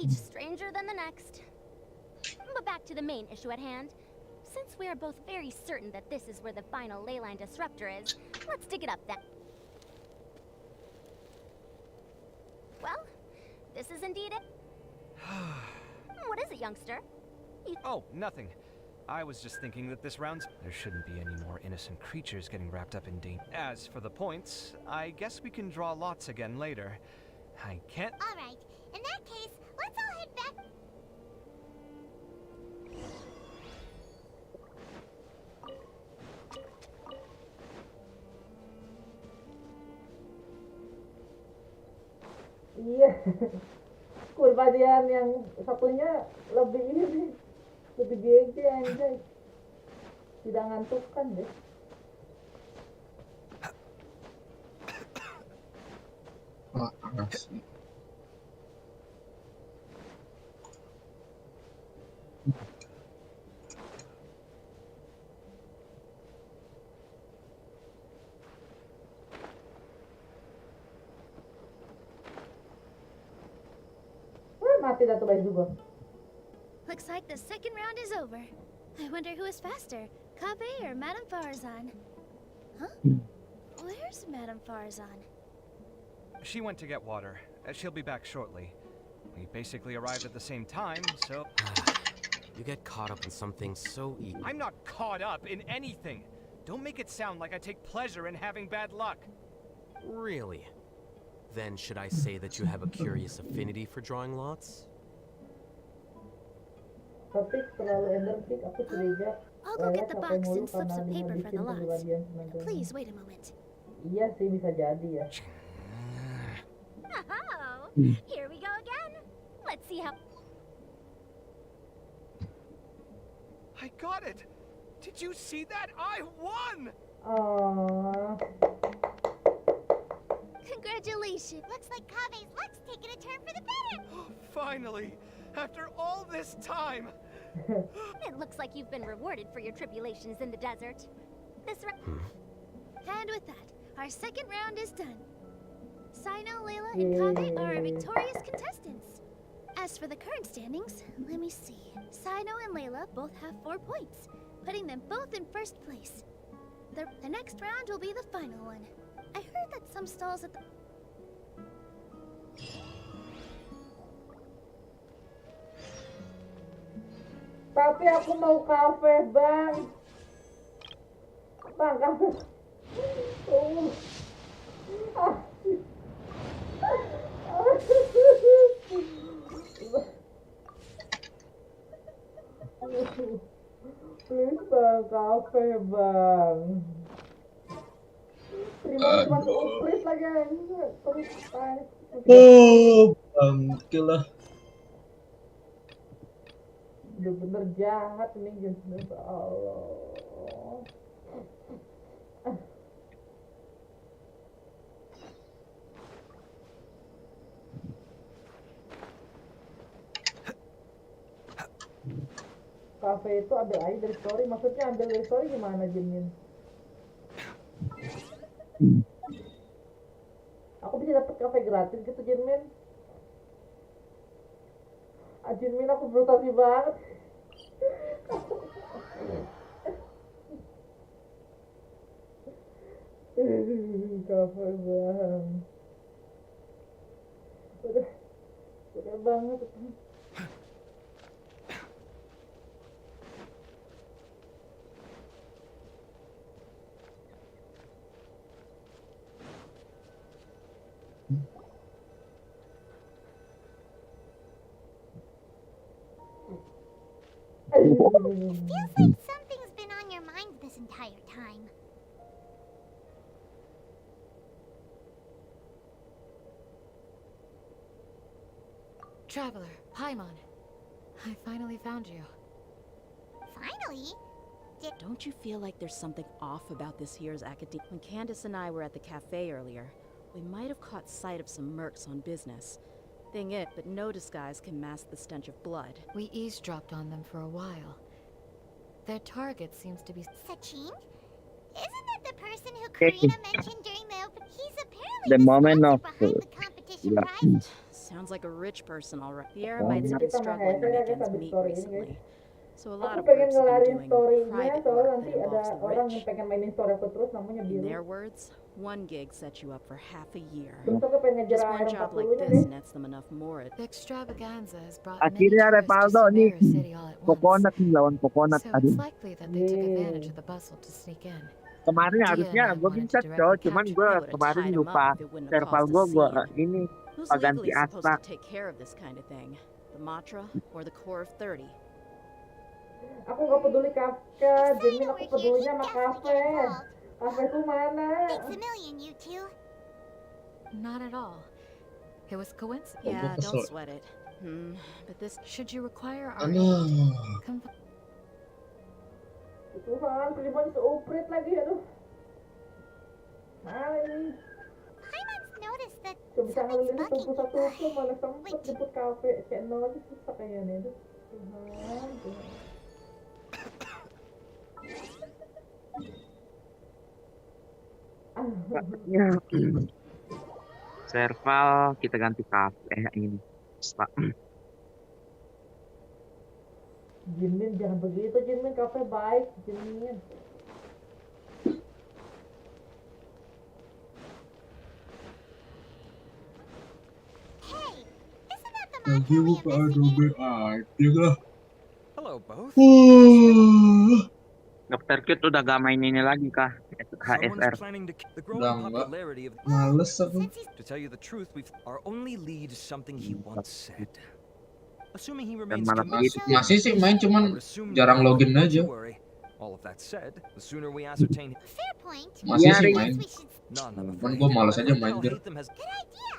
each stranger than the next. But back to the main issue at hand. Since we are both very certain that this is where the final leyline disruptor is, let's dig it up then. Well, this is indeed it. What is it, youngster? Oh, nothing. I was just thinking that this round's... There shouldn't be any more innocent creatures getting wrapped up in danger. As for the points, I guess we can draw lots again later. I can't... All right. In that case, let's all head back. Iya. Kurva dia yang satunya lebih ini, lebih GG anjay. Tidak ngantukkan deh. panas. Mati dah tuh baju gua. Looks like the second round is over. I wonder who is faster, Kaveh or Madame Farazan? Huh? Where's Madame Farazan? She went to get water. She'll be back shortly. We basically arrived at the same time, so... You get caught up in something so easy. I'm not caught up in anything. Don't make it sound like I take pleasure in having bad luck. Really? Then should I say that you have a curious affinity for drawing lots? Tapi terlalu energetik, aku curiga. I'll go get the capek box mulu and slips karena of paper for dihabisin the lots. kepribadian tenaga. Please wait a moment. Iya sih, bisa jadi ya. Oh, here we go again. Let's see how. I got it! Did you see that? I won! Oh, Congratulations. Looks like Kave's luck's taking a turn for the better. Finally! After all this time! It looks like you've been rewarded for your tribulations in the desert. And with that, our second round is done. Sino, Layla, and Kave are our victorious contestants. As for the current standings, let me see. Sino and Layla both have 4 points, putting them both in first place. The next round will be the final one. I heard that some stalls at the... tapi aku mau kafe, Bang. Bang, kafe. Ah. Please, Bang, kafe, Bang. Terima kasih, please lagi. Terus, Oh, bangke lah. bener-bener jahat nih Genshin, ya Allah. Kafe itu ambil aja dari story, maksudnya ambil dari story gimana, Jinmin? Aku bisa dapet kafe gratis gitu, Jinmin? Jinmin, aku frustasi banget. Kafe, Bang. Udah banget. It feels like something's been on your mind this entire time. Traveler, Paimon. I finally found you. Finally? Don't you feel like there's something off about this year's academia? When Candace and I were at the cafe earlier, we might have caught sight of some mercs on business. Thing it, but no disguise can mask the stench of blood. We eavesdropped on them for a while. Their target seems to be... Sachin? Isn't that the person who Karina mentioned during the open? He's apparently The moment of behind the competition prize. Sounds like a rich person, all right. The Arabites have been struggling against meat recently, so a lot Aku of pengen groups have ngelarin been doing story-nya, private soalnya work nanti that ada involves the orang yang rich. pengen mainin story aku terus, namanya In Biru. their words, one gig sets you up for half a year. Terus aku pengen ngejar Just one air job like 40-nya this deh. nets them enough more. The extravaganza has brought Akhirnya many tourists Repaldo to nih, Severa City all at once. Coconut nih lawan Coconut. So Aduh, it's likely that they took advantage of the bustle to sneak in. kemarin Dia harusnya and I gue wanted bisa to coy, directly cuman capture- gue I would've kemarin tied 'em lupa up if it wouldn't have serval caused a gue scene. ini Who's ganti legally supposed asta. to take care of this kind of thing? The Matra or the Core of 30? Aku gak peduli kafe, Jimin, aku We're here, pedulinya you sama definitely kafe. get involved. Kafe tuh mana? Thanks a million, you two. Not at all. It was coincidence. Yeah, kesel. don't sweat it. But this Should you require our Aduh. aid, Tuhan, Primonya seuprit lagi, aduh. Mana ini? Paimon's noticed that Coba bisa something's ngelilis bugging satu-satu you. tuh, mana sempet jemput kafe. Channel aja susah kayaknya, aduh. Tuhan, Tuhan. Ya. Serval kita ganti kafe ini. Pak. Jimin, jangan begitu, Jimin. Kafe baik, Jimin. Hey, isn't that the Lagi mantra we buka investigated? domain aja lah. Hello, Hello, both. Dokter Cute udah gak main ini lagi kah? HSR. The Udah growing enggak. popularity of Males aku. To tell you the truth, our only lead is something he once said. Assuming he Dan remains malam committed. itu Masih sih main, cuman jarang login aja. All of that said, the sooner we ascertain. Fair point. Masih Iya, sih Rik. main. None, I'm Cuman afraid. gue males aja I main tell bir. Hatham has Good idea.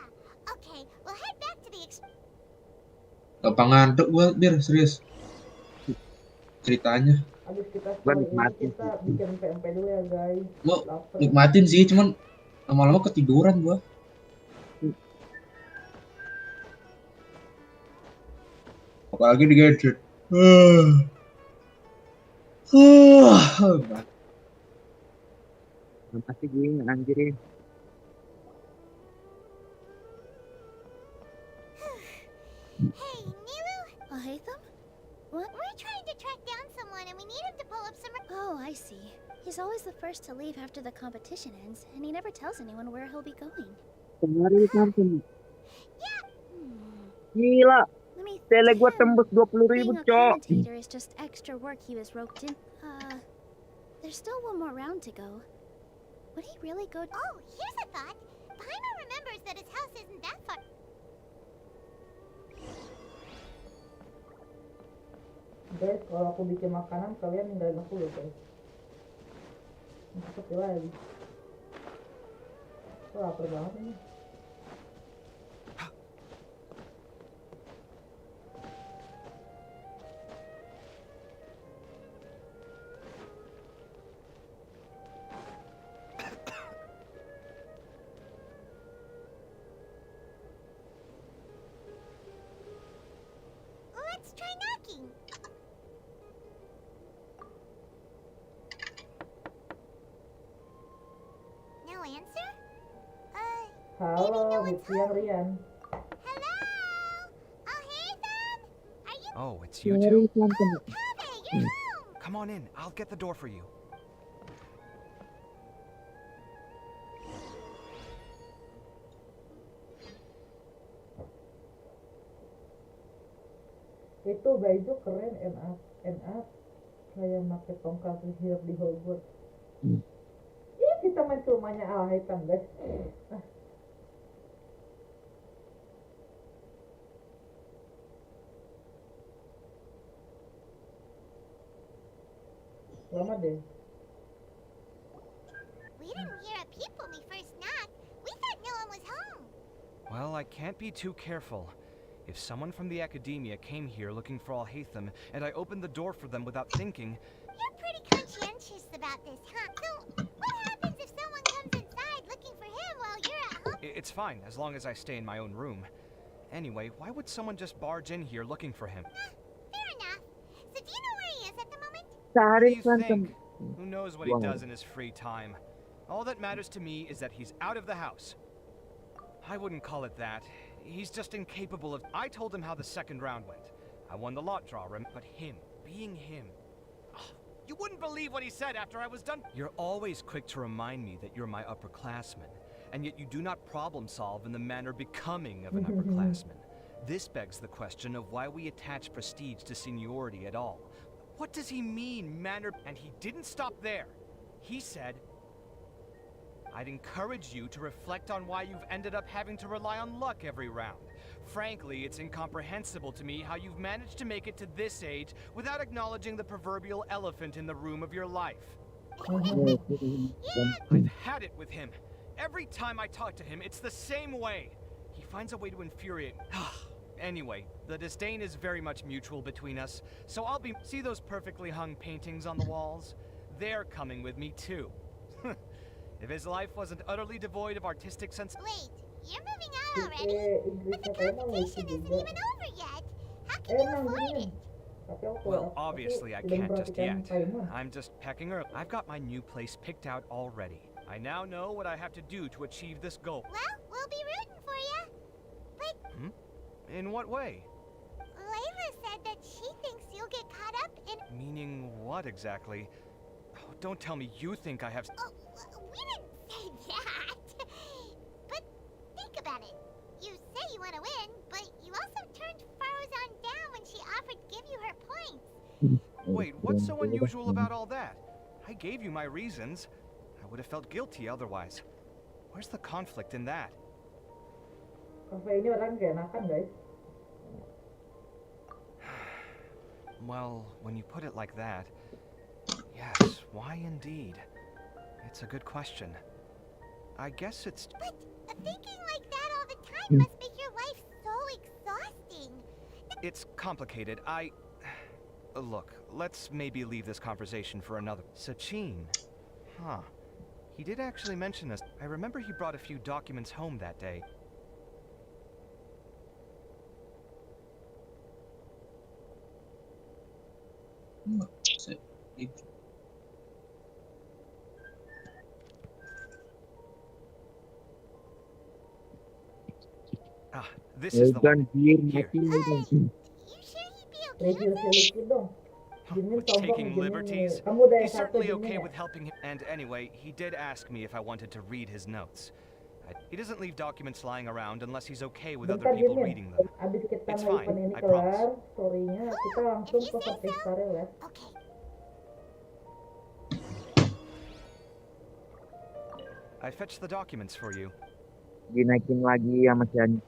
Okay, we'll head back to the Gampang ngantuk gue bir, serius. Ceritanya. Habis kita Gua story ini nikmatin kita bikin PMP dulu ya guys. Gue Lapar. nikmatin sih, cuman lama-lama ketiduran gue. Apalagi di gadget. Masih gini anjir. Hey, Nilu? Oh, Hatham? What? We're trying to track down someone and we need him to pull up some... Oh, I see. He's always the first to leave after the competition ends, and he never tells anyone where he'll be going. Kemarin langsung. Yeah! Gila. Let me Tele gua think. tembus 20.000, Being a Cok. commentator is just extra work he was roped in. There's still one more round to go. Would he really go... Oh, here's a thought. Paimon remembers that his house isn't that far... Guys, kalau aku bikin makanan kalian ninggalin aku loh guys. Cepet lagi. Aku lapar banget ini. Let's try knocking. No answer? Halo, Siang Rian. Hello? Oh, Hatham? Are you... Oh, it's you two? Kaveh, you're home! Come on in, I'll get the door for you. Itu baju keren, enak kayak make tongkat sihir di Hogwarts. Ih, kita main ke rumahnya Al Haytham guys. Selamat deh. We didn't hear a peep when we first knocked. We thought no one was home. Well, I can't be too careful. If someone from the academia came here looking for Al Haytham, and I opened the door for them without thinking... You're pretty conscientious about this, huh? So, what happens if someone comes inside looking for him while you're at home? It's fine, as long as I stay in my own room. Anyway, why would someone just barge in here looking for him? Fair enough. So do you know where he is at the moment? What do Sehari you langsung. think? Who knows what he does in his free time? All that matters to me is that he's out of the house. I wouldn't call it that. He's just incapable of... I told him how the second round went. I won the lot draw, but him, being him... Ugh, you wouldn't believe what he said after I was done. You're always quick to remind me that you're my upperclassman, and yet you do not problem solve in the manner becoming of an upperclassman. This begs the question of why we attach prestige to seniority at all. What does he mean, manner? And he didn't stop there. He said, I'd encourage you to reflect on why you've ended up having to rely on luck every round. Frankly, it's incomprehensible to me how you've managed to make it to this age without acknowledging the proverbial elephant in the room of your life. I've had it with him. Every time I talk to him, it's the same way. He finds a way to infuriate. Anyway, the disdain is very much mutual between us, so I'll be... See those perfectly hung paintings on the walls? They're coming with me too. If his life wasn't utterly devoid of artistic sense... Wait, you're moving out already? But the competition isn't even over yet. How can you avoid it? Well, obviously I can't just yet. I'm just pecking her. I've got my new place picked out already. I now know what I have to do to achieve this goal. Well, we'll be rooting for you. But... In what way? Layla said that she thinks you'll get caught up in... Meaning what exactly? Oh, don't tell me you think I have... Oh, we didn't say that. But think about it. You say you want to win, but you also turned Farozan down when she offered to give you her points. Wait, what's so unusual about all that? I gave you my reasons. I would have felt guilty otherwise. Where's the conflict in that? Kafe ini orang gak enakan, guys. Well, when you put it like that, yes, why indeed? It's a good question. I guess it's... But thinking like that all the time must make your life so exhausting. It's complicated. Look, let's maybe leave this conversation for another. Sachin. Huh. He did actually mention us. I remember he brought a few documents home that day. Ah, this is the one. Here. Review dong. Jimin With sombong taking Jimin nih. liberties, Kamu udah he's S1 certainly Jimin okay ya? with helping him. And anyway, he did ask me if I wanted to read his notes. He doesn't leave documents lying around unless he's okay with other Bentar people Jimin, reading them. abis kita It's event fine, ini I kelar, promise. story-nya kita langsung ke Vertex Karel ya. Okay. I fetched the documents for you. Dinaikin lagi sama si Ani.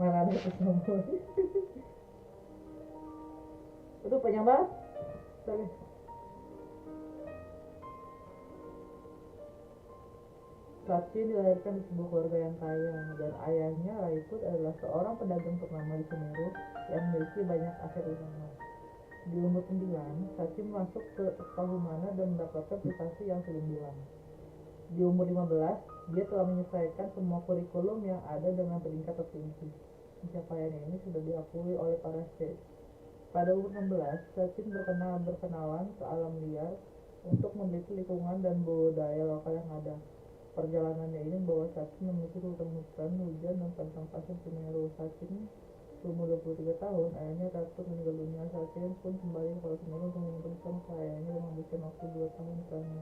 Mana ada kesombong. Aduh, panjang banget. Sorry. Sachin dilahirkan di sebuah keluarga yang kaya, dan ayahnya Raiput adalah seorang pedagang ternama di Semeru yang memiliki banyak aset usaha. Di umur 9, Sachin masuk ke sekolah mana dan mendapatkan prestasi yang bilang. Di umur 15, dia telah menyelesaikan semua kurikulum yang ada dengan peringkat tertinggi. Pencapaiannya ini sudah diakui oleh para stage. Pada umur 16, Sachin berkenalan ke alam liar untuk meneliti lingkungan dan budaya lokal yang ada. Perjalanannya ini membawa Sachin memiliki hutan-hutan, hujan, dan padang pasir Semeru. Sachin berumur 23 tahun, ayahnya takut meninggal dunia. Sachin pun kembali ke Semeru untuk memutuskan kekayaannya dan menghabiskan waktu 2 tahun di sana.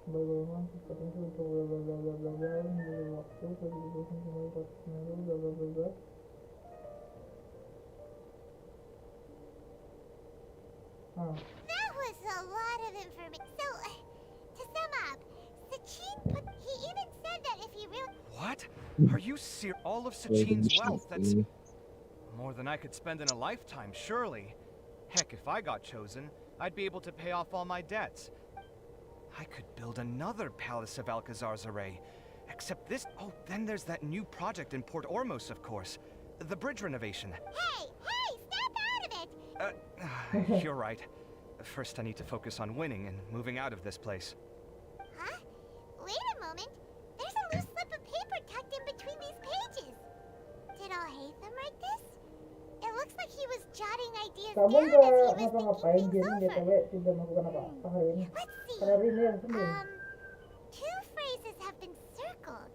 Bagaimana seperti untuk bla bla bla bla bla bla menjadi waktu kehidupan kembali ke Semeru bla bla bla bla. That was a lot of information. So, to sum up, Sachin he even said that if he really... What? Are you serious? All of Sachin's wealth, that's more than I could spend in a lifetime, surely. Heck, if I got chosen, I'd be able to pay off all my debts. I could build another Palace of Alcazar's array. Except this... Oh, then there's that new project in Port Ormos, of course. The bridge renovation. Hey, snap out of it! You're right. First, I need to focus on winning and moving out of this place. Huh? Wait a moment. There's a loose slip of paper tucked in between these pages. Did Al-Haytham write this? It looks like he was jotting ideas Kamu down nggak as he was ngapa-ngapain thinking Jimin, things BTW over. tidak melakukan apa-apa hari ini. Let's see. Hari ini yang sembuh. Two phrases have been circled.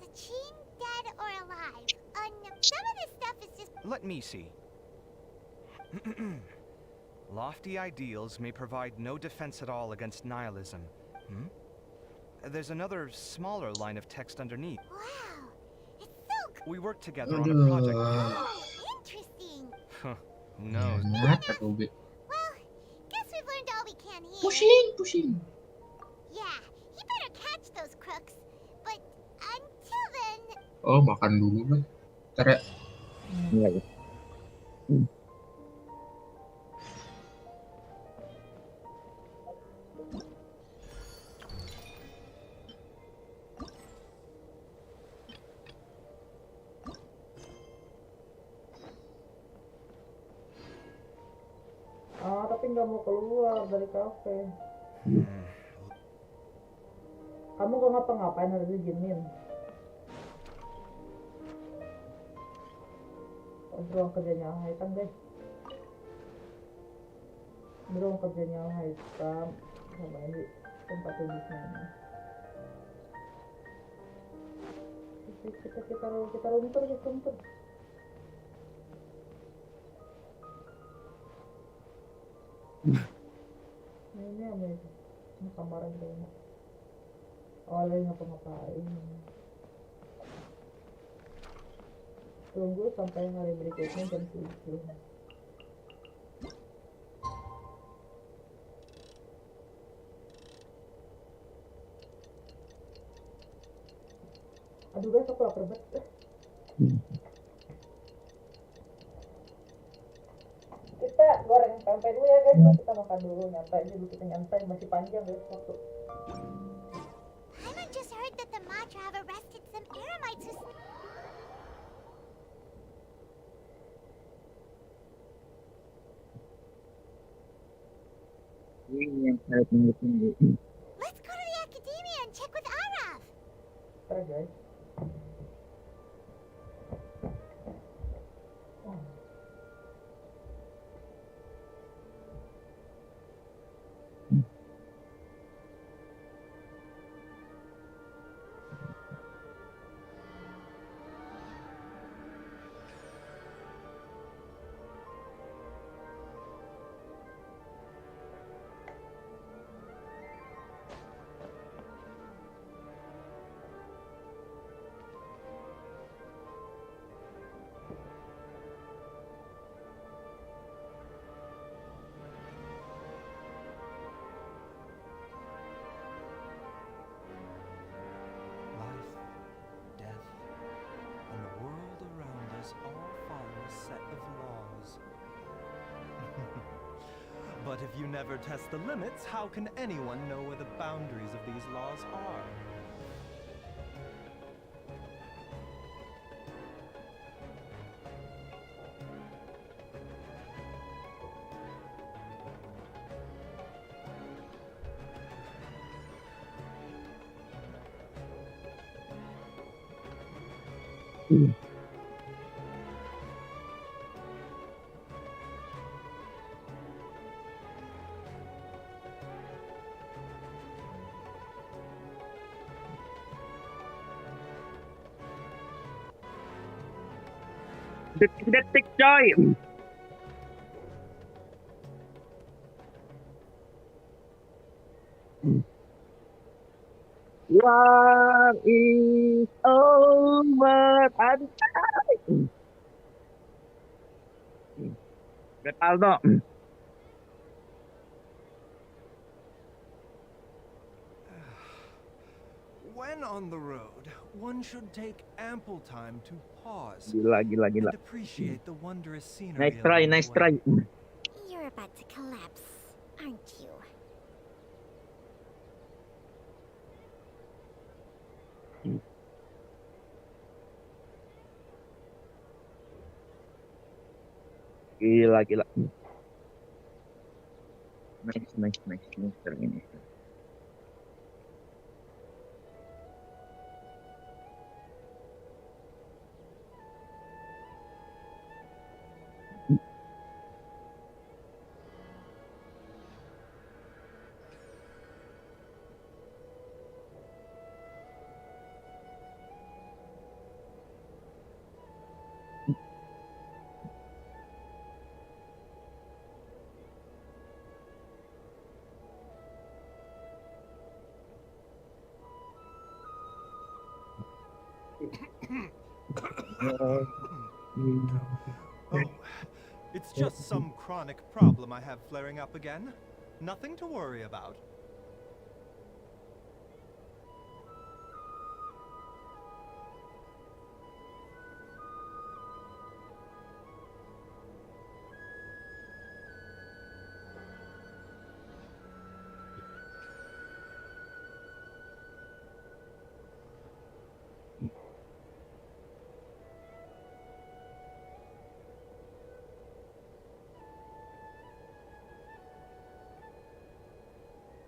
Sachin, dead or alive. Some of this stuff is just... Let me see. Lofty ideals may provide no defense at all against nihilism. There's another smaller line of text underneath. Wow. It's so cool. We worked together on a project. Oh, interesting. Huh, who knows? Well, Well, guess we've learned all we can here. pushing. Yeah, he better catch those crooks. But until then... Oh, makan dulu deh. Ntar ya. Iya, ya. Tapi nggak mau keluar dari kafe. Kamu gak ngapa-ngapain hari ini, Jimin? Ruang kerjanya Al-Haytham, guys. Ini ruang kerjanya Al-Haytham. Sama ini tempat duduknya. Kita rumput. Ini apa itu? Ini kamaran kayaknya. Oh, lagi ngapa-ngapain. Tunggu sampai hari berikutnya jam 7. Aduh guys, aku lapar banget. Kita goreng pempek dulu ya guys, kita makan dulu, nyantai dulu, kita nyantai, masih panjang guys waktu. I just heard that the Matra have arrested some eremites who... Ini yang saya tunggu-tunggu. Let's go to the academia and check with Araf. Ntar guys. But if you never test the limits, how can anyone know where the boundaries of these laws are? Detik-detik coy. War is over. Betaldo. When on the road, one should take ample time to pause Gila. and appreciate the wondrous scenery. Nice try, nice try. You're about to collapse, aren't you? Gila. Nice termination. Oh, it's just some chronic problem I have flaring up again. Nothing to worry about.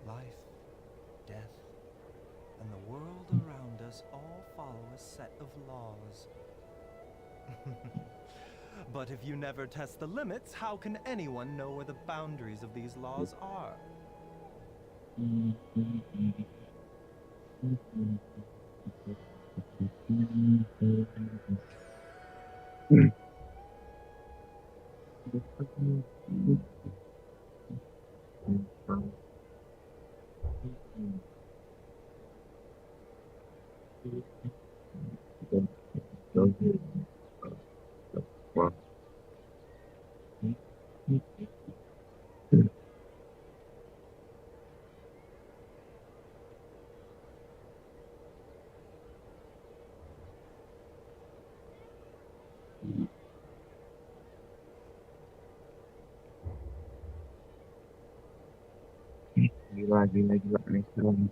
Life, death, and the world around us all follow a set of laws. But if you never test the limits, how can anyone know where the boundaries of these laws are? Gila juga nih seru nih.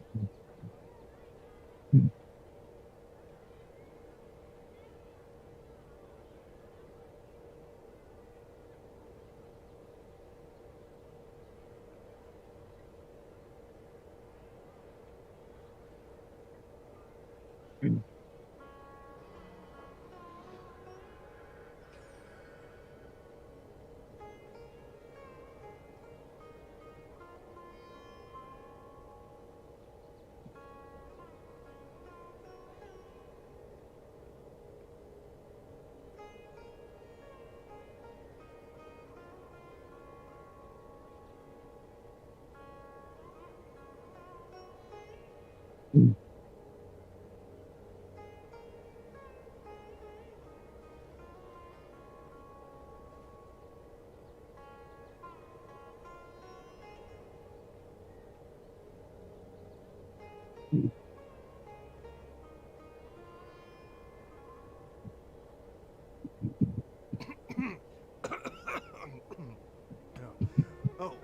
Oh,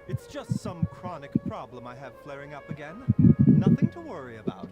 it's just some chronic problem I have flaring up again. Nothing to worry about.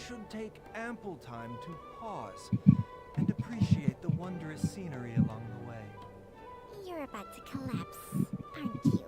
Should take ample time to pause and appreciate the wondrous scenery along the way. You're about to collapse, aren't you?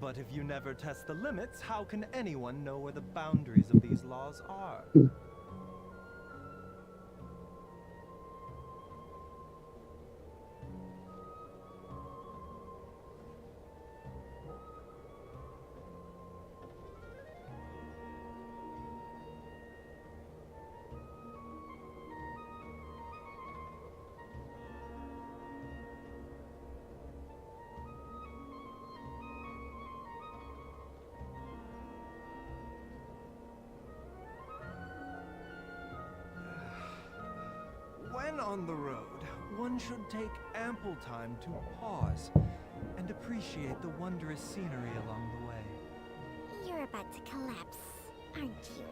But if you never test the limits, how can anyone know where the boundaries of these laws are? When on the road, one should take ample time to pause and appreciate the wondrous scenery along the way. You're about to collapse, aren't you?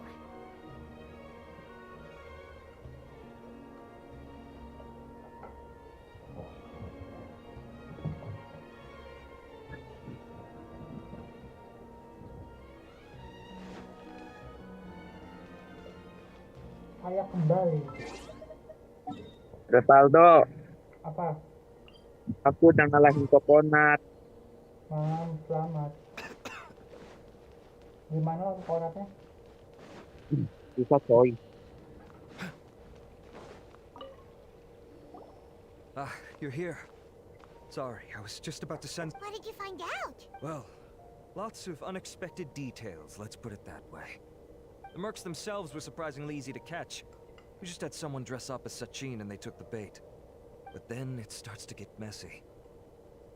Saya kembali. Repaldo, Apa? aku udah ngalahin kokonat. Selamat. Gimana kokonatnya? Bisa coy. Ah, you're here. Sorry, I was just about to send... What did you find out? Well, lots of unexpected details, let's put it that way. The mercs themselves were surprisingly easy to catch. We just had someone dress up as Sachin and they took the bait. But then it starts to get messy.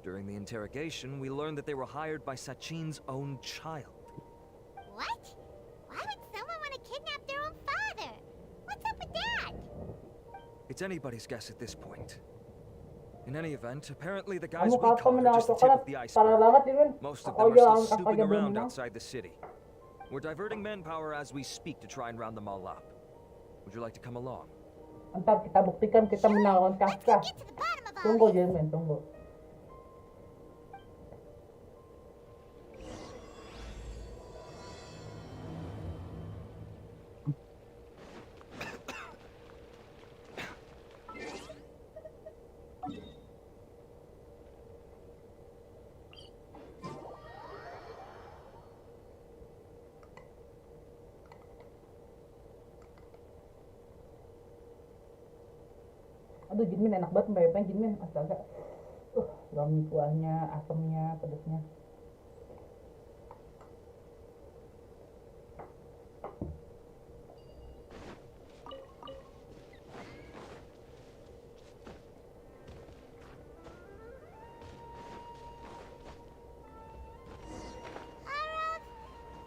During the interrogation, we learned that they were hired by Sachin's own child. What? Why would someone want to kidnap their own father? What's up with that? It's anybody's guess at this point. In any event, apparently the guys we Kamu caught are just the tip of the iceberg. Most of them are still snooping around outside the city. We're diverting manpower as we speak to try and round them all up. Would you like to come along? Ntar kita buktikan kita menang lawan Kafka. Tunggu Jerman, tunggu. Aduh, Jinmin enak banget mbak Jinmin, astaga. Wangi kuahnya, asamnya, pedasnya.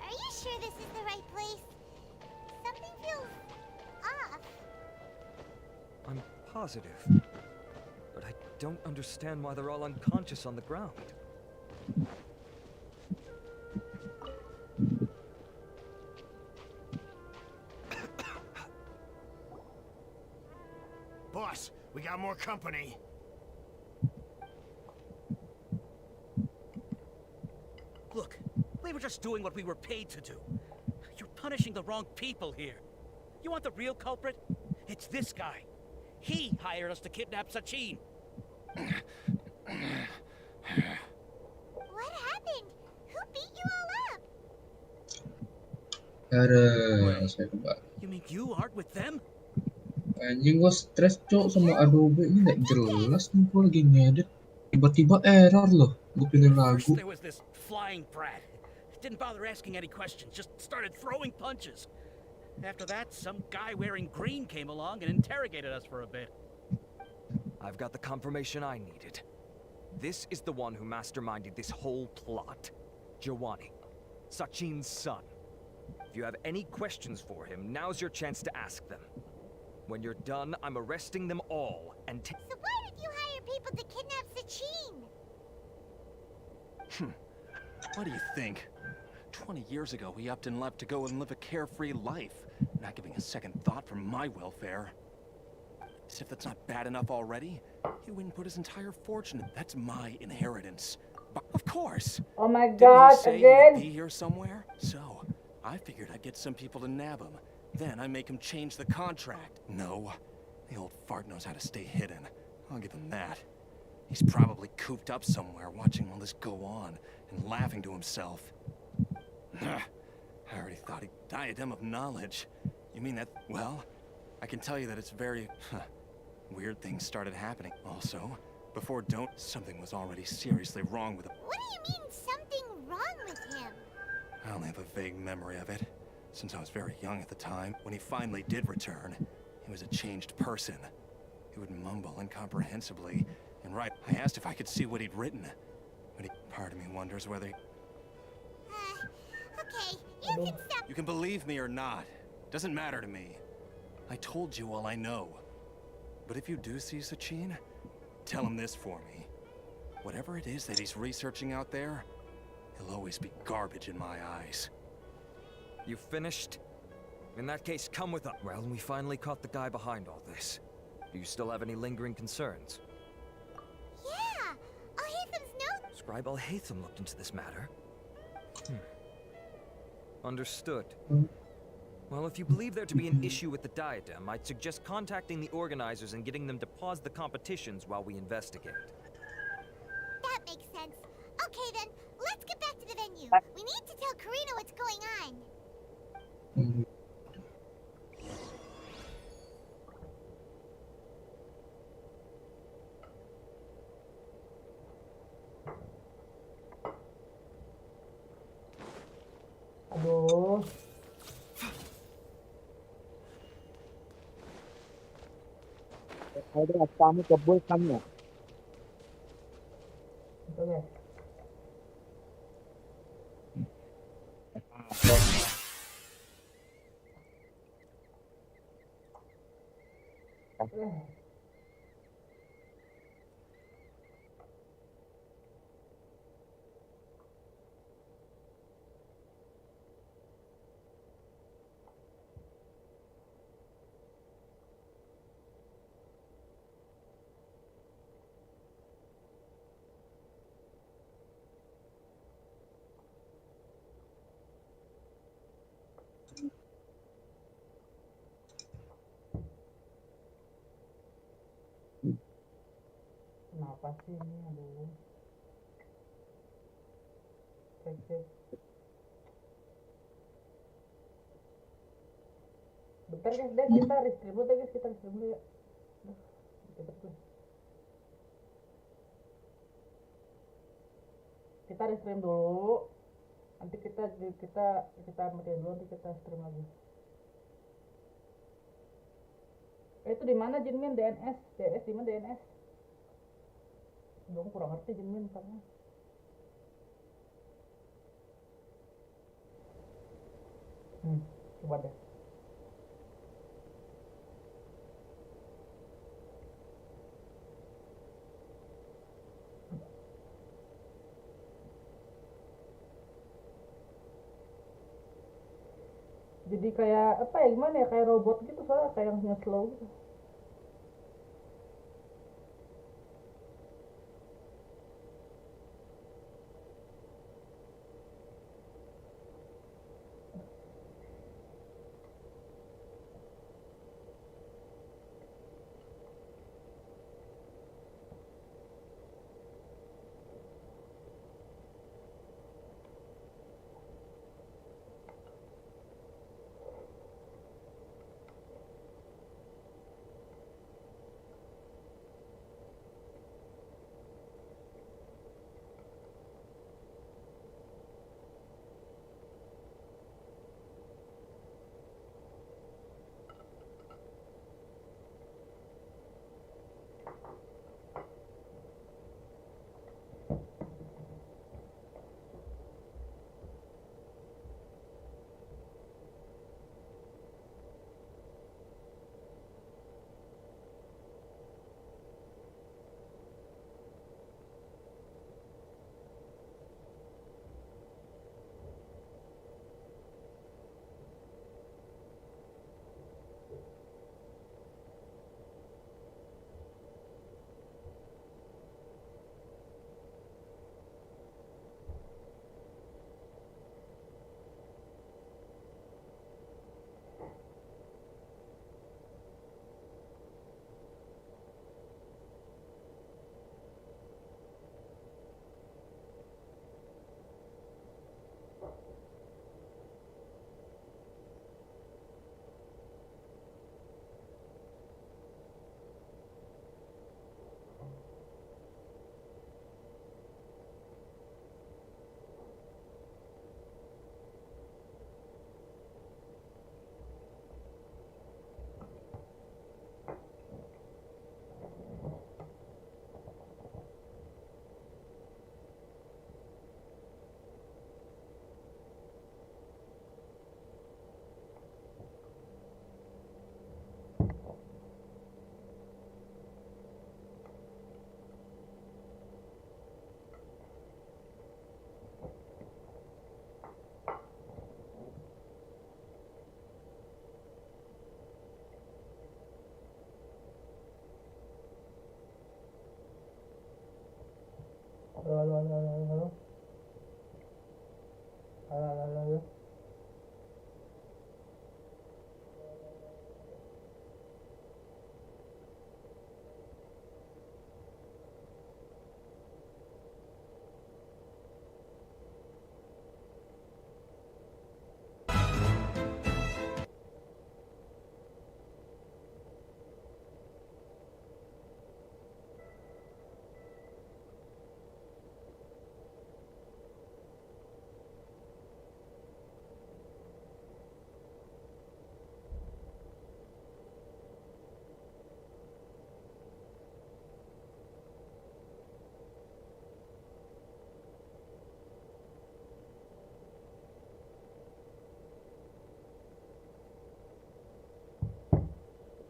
Are you sure this is the right place? Something feels off. I'm positive. But I don't understand why they're all unconscious on the ground. Boss, we got more company. Look, we were just doing what we were paid to do. You're punishing the wrong people here. You want the real culprit? It's this guy. He hired us to kidnap Sachin. What happened? Who beat you all up? Saya kembali. You mean you aren't with them? Anjing, gua stres cok sama Adobe ini, nggak jelas nih, gua lagi ngedit tiba-tiba error loh. Gua pilih lagu. First there was this flying brat. Didn't bother asking any questions, just started throwing punches. After that, some guy wearing green came along and interrogated us for a bit. I've got the confirmation I needed. This is the one who masterminded this whole plot. Jawani, Sachin's son. If you have any questions for him, now's your chance to ask them. When you're done, I'm arresting them all and So why did you hire people to kidnap Sachin? What do you think? 20 years ago, he upped and left to go and live a carefree life, not giving a second thought for my welfare. As if that's not bad enough already, he wouldn't put his entire fortune. That's my inheritance. But of course. Oh my God, Didn't he say again. he'd be here somewhere? So, I figured I'd get some people to nab him. Then I make him change the contract. No, the old fart knows how to stay hidden. I'll give him that. He's probably cooped up somewhere watching all this go on and laughing to himself. I already thought he... Diadem of knowledge. You mean that... Well, I can tell you that it's very... weird things started happening. Also, before Don't... Something was already seriously wrong with him. What do you mean, something wrong with him? I only have a vague memory of it, since I was very young at the time. When he finally did return, he was a changed person. He would mumble incomprehensibly and write. I asked if I could see what he'd written, but part of me wonders whether he... Okay, you can stop. You can believe me or not. Doesn't matter to me. I told you all I know. But if you do see Sachin, tell him this for me. Whatever it is that he's researching out there, he'll always be garbage in my eyes. You finished? In that case, come with us. Well, we finally caught the guy behind all this. Do you still have any lingering concerns? Yeah! Al-Haytham's note! Scribe Al-Haytham looked into this matter. Understood. Well, if you believe there to be an issue with the diadem, I'd suggest contacting the organizers and getting them to pause the competitions while we investigate. That makes sense. Okay then, let's get back to the venue. We need to tell Karina what's going on. Aduh. Ada kamu kebul kamu. Oke. Kenapa sih ini? Aduh. Cek. Bentar guys, kita restream dulu guys, kita restream dulu ya. Cepet gue. Kita restream dulu. Nanti kita matiin dulu, nanti kita stream lagi. Itu di mana Jinmin? DNS di mana DNS? Dong kurang ngerti Jinmin karena. Coba deh. Jadi kayak apa ya, gimana ya, kayak robot gitu, soalnya kayak yang nge-slow gitu.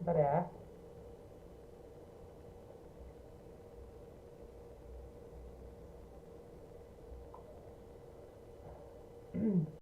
Bentar ya.